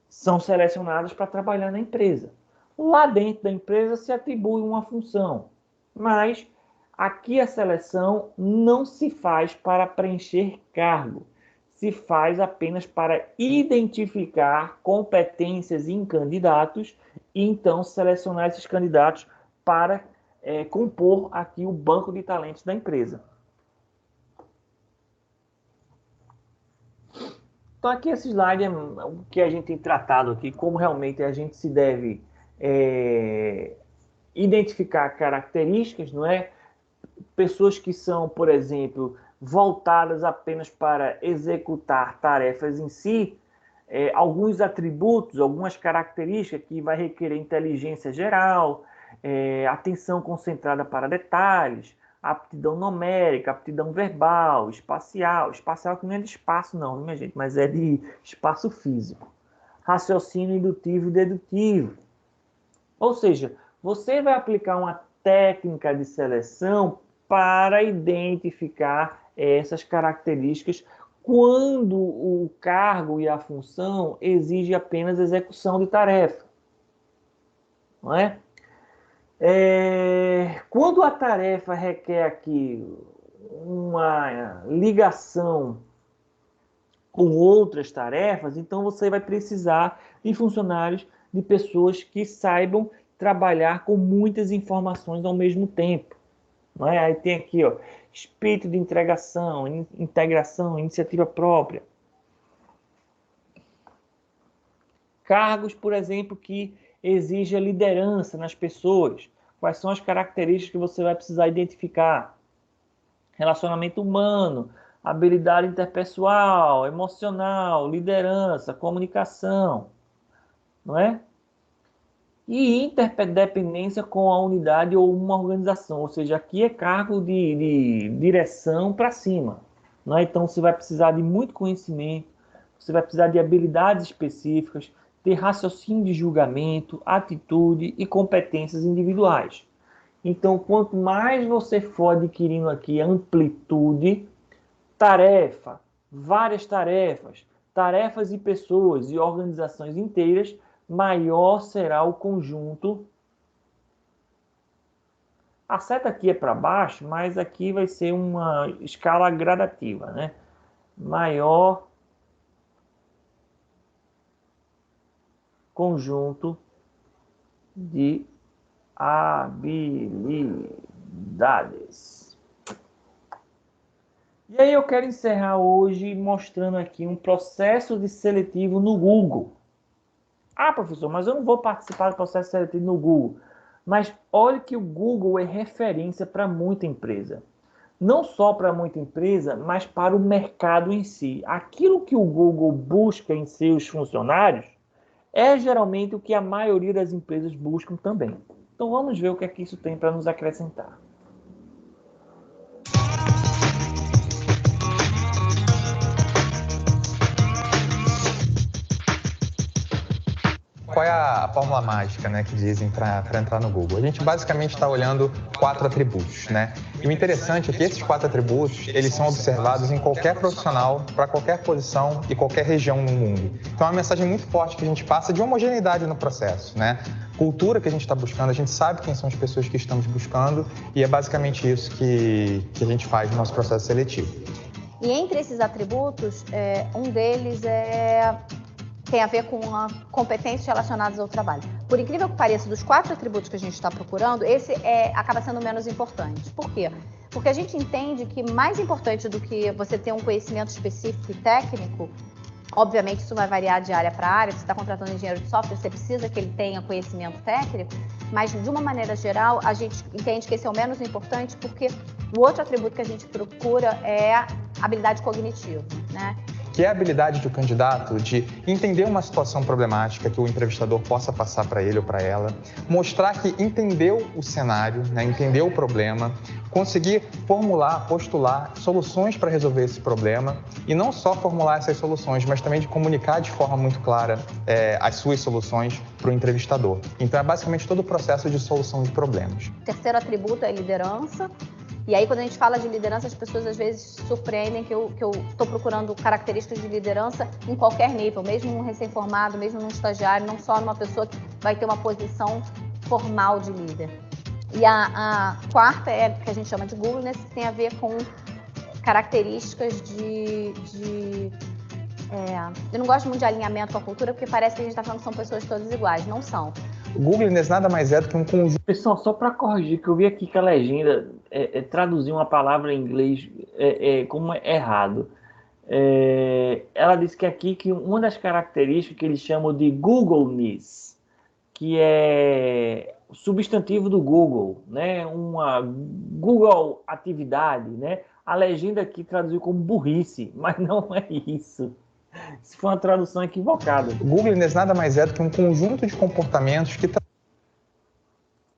são selecionados para trabalhar na empresa. Lá dentro da empresa se atribui uma função, mas aqui a seleção não se faz para preencher cargo, se faz apenas para identificar competências em candidatos e então selecionar esses candidatos para compor aqui o banco de talentos da empresa. Então, aqui esse slide é o que a gente tem tratado aqui, como realmente a gente se deve identificar características, não é? Pessoas que são, por exemplo, voltadas apenas para executar tarefas em si, alguns atributos, algumas características que vai requerer inteligência geral, atenção concentrada para detalhes, aptidão numérica, aptidão verbal, espacial que não é de espaço não, minha gente, mas é de espaço físico, raciocínio indutivo e dedutivo. Ou seja, você vai aplicar uma técnica de seleção para identificar essas características quando o cargo e a função exigem apenas execução de tarefa. Não é? Quando a tarefa requer aqui uma ligação com outras tarefas, então você vai precisar de funcionários, de pessoas que saibam trabalhar com muitas informações ao mesmo tempo. Não é? Aí tem aqui, ó, espírito de integração, iniciativa própria. Cargos, por exemplo, que exigem liderança nas pessoas. Quais são as características que você vai precisar identificar? Relacionamento humano, habilidade interpessoal, emocional, liderança, comunicação, não é? E interdependência com a unidade ou uma organização, ou seja, aqui é cargo de direção para cima, não é? Então você vai precisar de muito conhecimento, você vai precisar de habilidades específicas, ter raciocínio de julgamento, atitude e competências individuais. Então, quanto mais você for adquirindo aqui amplitude, tarefa, várias tarefas, tarefas e pessoas e organizações inteiras, maior será o conjunto. A seta aqui é para baixo, mas aqui vai ser uma escala gradativa, né? Maior conjunto de habilidades. E aí eu quero encerrar hoje mostrando aqui um processo de seletivo no Google. Ah, professor, mas eu não vou participar do processo seletivo no Google. Mas olha que o Google é referência para muita empresa. Não só para muita empresa, mas para o mercado em si. Aquilo que o Google busca em seus funcionários é geralmente o que a maioria das empresas buscam também. Então vamos ver o que é que isso tem para nos acrescentar. qual é a fórmula mágica, né, que dizem para entrar no Google? A gente basicamente está olhando 4 atributos, né? E o interessante é que esses 4 atributos, eles são observados em qualquer profissional, para qualquer posição e qualquer região no mundo. Então é uma mensagem muito forte que a gente passa de homogeneidade no processo, né? Cultura que a gente está buscando, a gente sabe quem são as pessoas que estamos buscando e é basicamente isso que a gente faz no nosso processo seletivo. E entre esses atributos, um deles tem a ver com competências relacionadas ao trabalho. Por incrível que pareça, dos 4 atributos que a gente está procurando, esse acaba sendo o menos importante. Por quê? Porque a gente entende que mais importante do que você ter um conhecimento específico e técnico, obviamente isso vai variar de área para área, você está contratando um engenheiro de software, você precisa que ele tenha conhecimento técnico, mas de uma maneira geral, a gente entende que esse é o menos importante porque o outro atributo que a gente procura é a habilidade cognitiva, né? Que é a habilidade do candidato de entender uma situação problemática que o entrevistador possa passar para ele ou para ela, mostrar que entendeu o cenário, né, entendeu o problema, conseguir formular, postular soluções para resolver esse problema e não só formular essas soluções, mas também de comunicar de forma muito clara as suas soluções para o entrevistador. Então, é basicamente todo o processo de solução de problemas. O terceiro atributo é liderança. E aí, quando a gente fala de liderança, as pessoas às vezes se surpreendem que eu estou procurando características de liderança em qualquer nível, mesmo um recém-formado, mesmo num estagiário, não só numa pessoa que vai ter uma posição formal de líder. E a quarta é que a gente chama de Googleness, que tem a ver com características eu não gosto muito de alinhamento com a cultura, porque parece que a gente está falando que são pessoas todas iguais. Não são. O Googleness nada mais é do que um conjunto... Pessoal, só para corrigir, que eu vi aqui que a legenda traduziu uma palavra em inglês como errado. Ela disse que aqui que uma das características que eles chamam de Googleness, que é o substantivo do Google, né? Uma Google atividade, né? A legenda aqui traduziu como burrice, mas não é isso. Isso foi uma tradução equivocada. Googleness nada mais é do que um conjunto de comportamentos que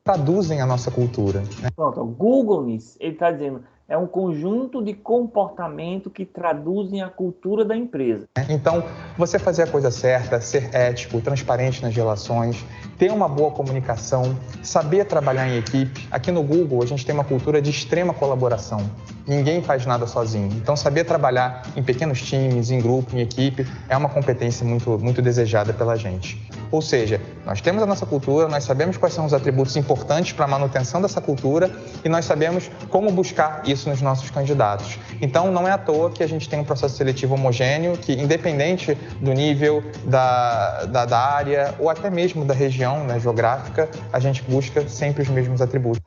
traduzem a nossa cultura, né? Pronto, o Googleness, ele está dizendo, é um conjunto de comportamento que traduzem a cultura da empresa. Então, você fazer a coisa certa, ser ético, transparente nas relações, ter uma boa comunicação, saber trabalhar em equipe. Aqui no Google, a gente tem uma cultura de extrema colaboração. Ninguém faz nada sozinho. Então, saber trabalhar em pequenos times, em grupo, em equipe, é uma competência muito, muito desejada pela gente. Ou seja, nós temos a nossa cultura, nós sabemos quais são os atributos importantes para a manutenção dessa cultura e nós sabemos como buscar isso nos nossos candidatos. Então, não é à toa que a gente tem um processo seletivo homogêneo que, independente do nível da área ou até mesmo da região, né, geográfica, a gente busca sempre os mesmos atributos.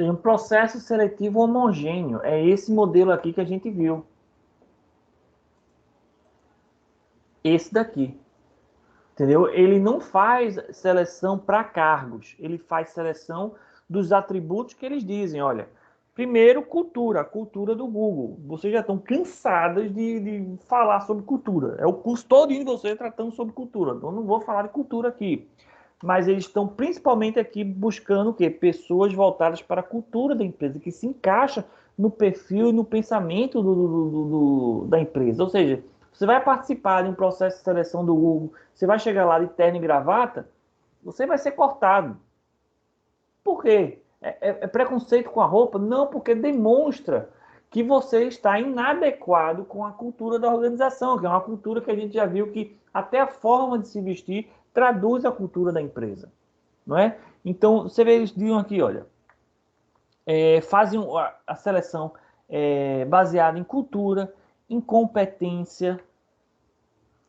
Um processo seletivo homogêneo. É esse modelo aqui que a gente viu. Esse daqui. Entendeu? Ele não faz seleção para cargos. Ele faz seleção dos atributos que eles dizem. Olha, primeiro, cultura. A cultura do Google. Vocês já estão cansadas de falar sobre cultura. É o curso todo de vocês tratando sobre cultura. Então, não vou falar de cultura aqui. Mas eles estão principalmente aqui buscando o quê? Pessoas voltadas para a cultura da empresa, que se encaixa no perfil e no pensamento da empresa. Ou seja, você vai participar de um processo de seleção do Google, você vai chegar lá de terno e gravata, você vai ser cortado. Por quê? É preconceito com a roupa? Não, porque demonstra que você está inadequado com a cultura da organização, que é uma cultura que a gente já viu que até a forma de se vestir traduz a cultura da empresa, não é? Então, você vê, eles dizem aqui, olha, fazem a seleção baseada em cultura, em competência,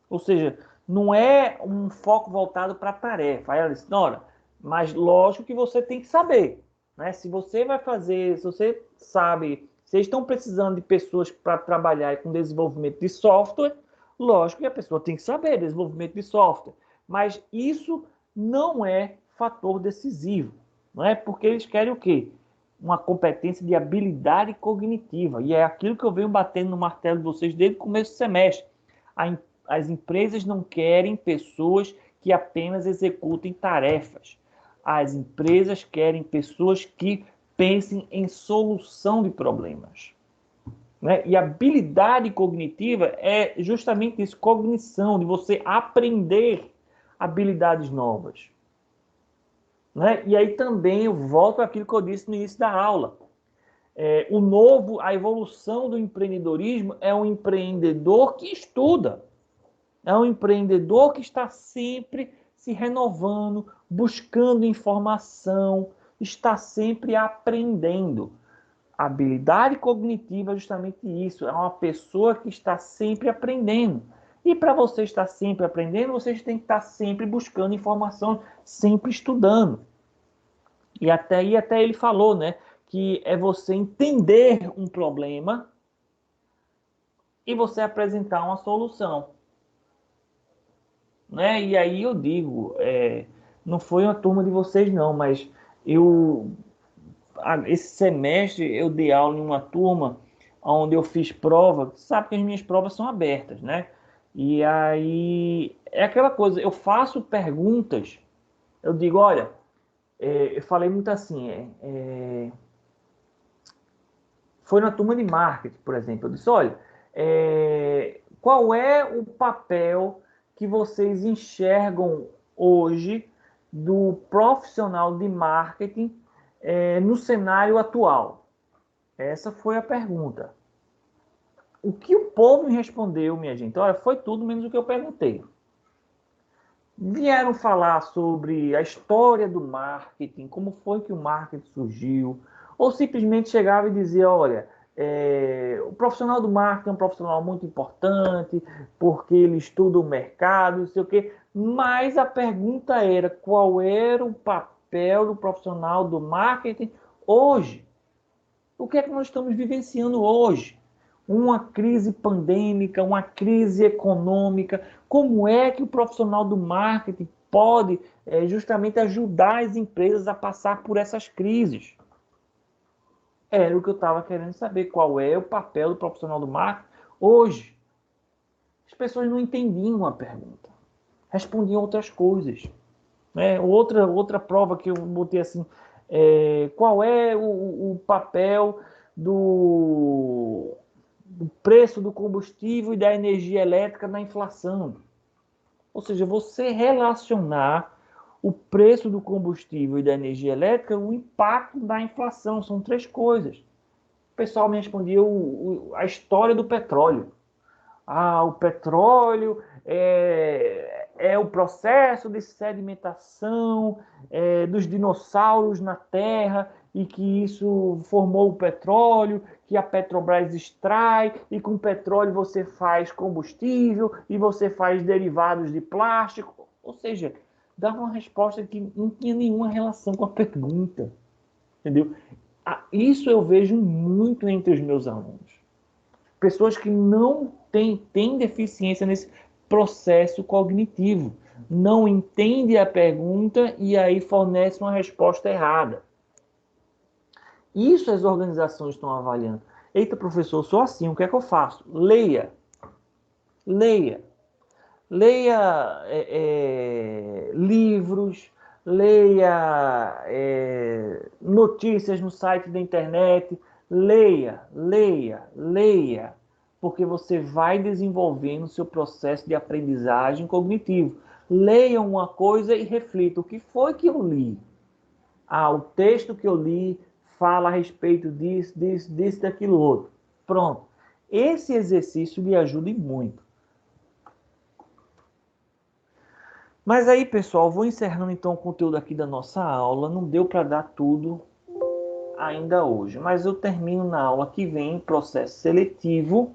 ou seja, não é um foco voltado para a tarefa. Aí ela diz, olha, mas lógico que você tem que saber, né? Se você vai fazer, se você sabe, vocês estão precisando de pessoas para trabalhar com desenvolvimento de software, lógico que a pessoa tem que saber desenvolvimento de software. Mas isso não é fator decisivo, não é? Porque eles querem o quê? Uma competência de habilidade cognitiva. E é aquilo que eu venho batendo no martelo de vocês desde o começo do semestre. As empresas não querem pessoas que apenas executem tarefas. As empresas querem pessoas que pensem em solução de problemas. né? E habilidade cognitiva é justamente isso, cognição, de você aprender habilidades novas. Né? E aí também eu volto àquilo que eu disse no início da aula. A evolução do empreendedorismo é um empreendedor que estuda. É um empreendedor que está sempre se renovando, buscando informação, está sempre aprendendo. A habilidade cognitiva é justamente isso. É uma pessoa que está sempre aprendendo. E para você estar sempre aprendendo, você tem que estar sempre buscando informação, sempre estudando. E até ele falou, né, que é você entender um problema e você apresentar uma solução. Né? E aí eu digo, não foi uma turma de vocês não, mas esse semestre eu dei aula em uma turma onde eu fiz prova, sabe que as minhas provas são abertas, né? E aí é aquela coisa, eu faço perguntas, eu digo, olha, eu falei muito assim, foi na turma de marketing, por exemplo, eu disse, olha, qual é o papel que vocês enxergam hoje do profissional de marketing no cenário atual? Essa foi a pergunta. O que o povo me respondeu, minha gente? Olha, foi tudo menos o que eu perguntei. Vieram falar sobre a história do marketing, como foi que o marketing surgiu, ou simplesmente chegava e dizia, olha, o profissional do marketing é um profissional muito importante, porque ele estuda o mercado, não sei o quê. Mas a pergunta era, qual era o papel do profissional do marketing hoje? O que é que nós estamos vivenciando hoje? Uma crise pandêmica, uma crise econômica. Como é que o profissional do marketing pode justamente ajudar as empresas a passar por essas crises? Era o que eu estava querendo saber, qual é o papel do profissional do marketing hoje. As pessoas não entendiam a pergunta, respondiam outras coisas. Outra prova que eu botei assim, qual é o papel do preço do combustível e da energia elétrica na inflação? Ou seja, você relacionar o preço do combustível e da energia elétrica, o impacto da inflação, são 3 coisas. O pessoal me respondia a história do petróleo. O petróleo é o processo de sedimentação dos dinossauros na Terra e que isso formou o petróleo, que a Petrobras extrai e com o petróleo você faz combustível e você faz derivados de plástico. Ou seja, dava uma resposta que não tinha nenhuma relação com a pergunta. Entendeu? Isso eu vejo muito entre os meus alunos. Pessoas que não têm deficiência nesse processo cognitivo. Não entende a pergunta e aí fornece uma resposta errada. Isso as organizações estão avaliando. Eita, professor, sou assim, o que é que eu faço? Leia. Leia. Leia livros, leia notícias no site da internet, leia, porque você vai desenvolvendo o seu processo de aprendizagem cognitivo. Leia uma coisa e reflita, o que foi que eu li? O texto que eu li fala a respeito disso, daquilo outro. Pronto. Esse exercício lhe ajuda muito. Mas aí, pessoal, vou encerrando então o conteúdo aqui da nossa aula. Não deu para dar tudo ainda hoje, mas eu termino na aula que vem, processo seletivo.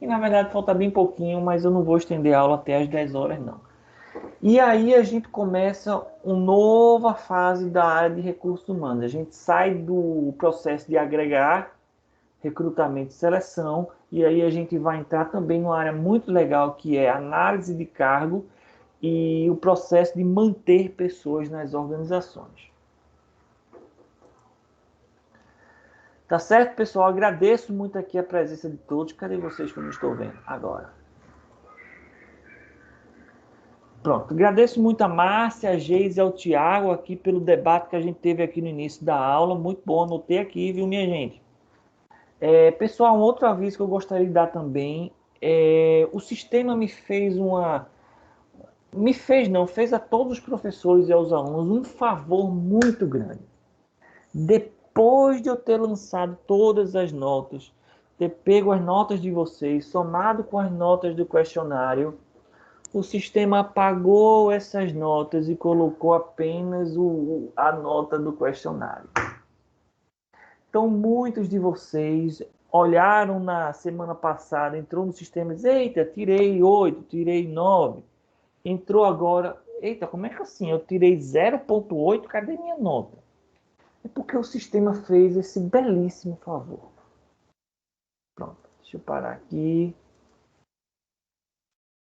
E na verdade falta bem pouquinho, mas eu não vou estender a aula até as 10 horas, não. E aí a gente começa uma nova fase da área de recursos humanos. A gente sai do processo de agregar, recrutamento e seleção, e aí a gente vai entrar também numa área muito legal, que é análise de cargo e o processo de manter pessoas nas organizações. Tá certo, pessoal? Agradeço muito aqui a presença de todos. Cadê vocês que eu não estou vendo agora? Pronto. Agradeço muito a Márcia, a Geise e ao Tiago aqui pelo debate que a gente teve aqui no início da aula. Muito bom, anotei aqui, viu, minha gente? Pessoal, um outro aviso que eu gostaria de dar também, o sistema me fez fez a todos os professores e aos alunos um favor muito grande. Depois de eu ter lançado todas as notas, ter pego as notas de vocês, somado com as notas do questionário, o sistema apagou essas notas e colocou apenas a nota do questionário. Então, muitos de vocês olharam na semana passada, entrou no sistema e disse, eita, tirei 8, tirei 9. Entrou agora, eita, como é que assim? Eu tirei 0,8, cadê minha nota? É porque o sistema fez esse belíssimo favor. Pronto, deixa eu parar aqui.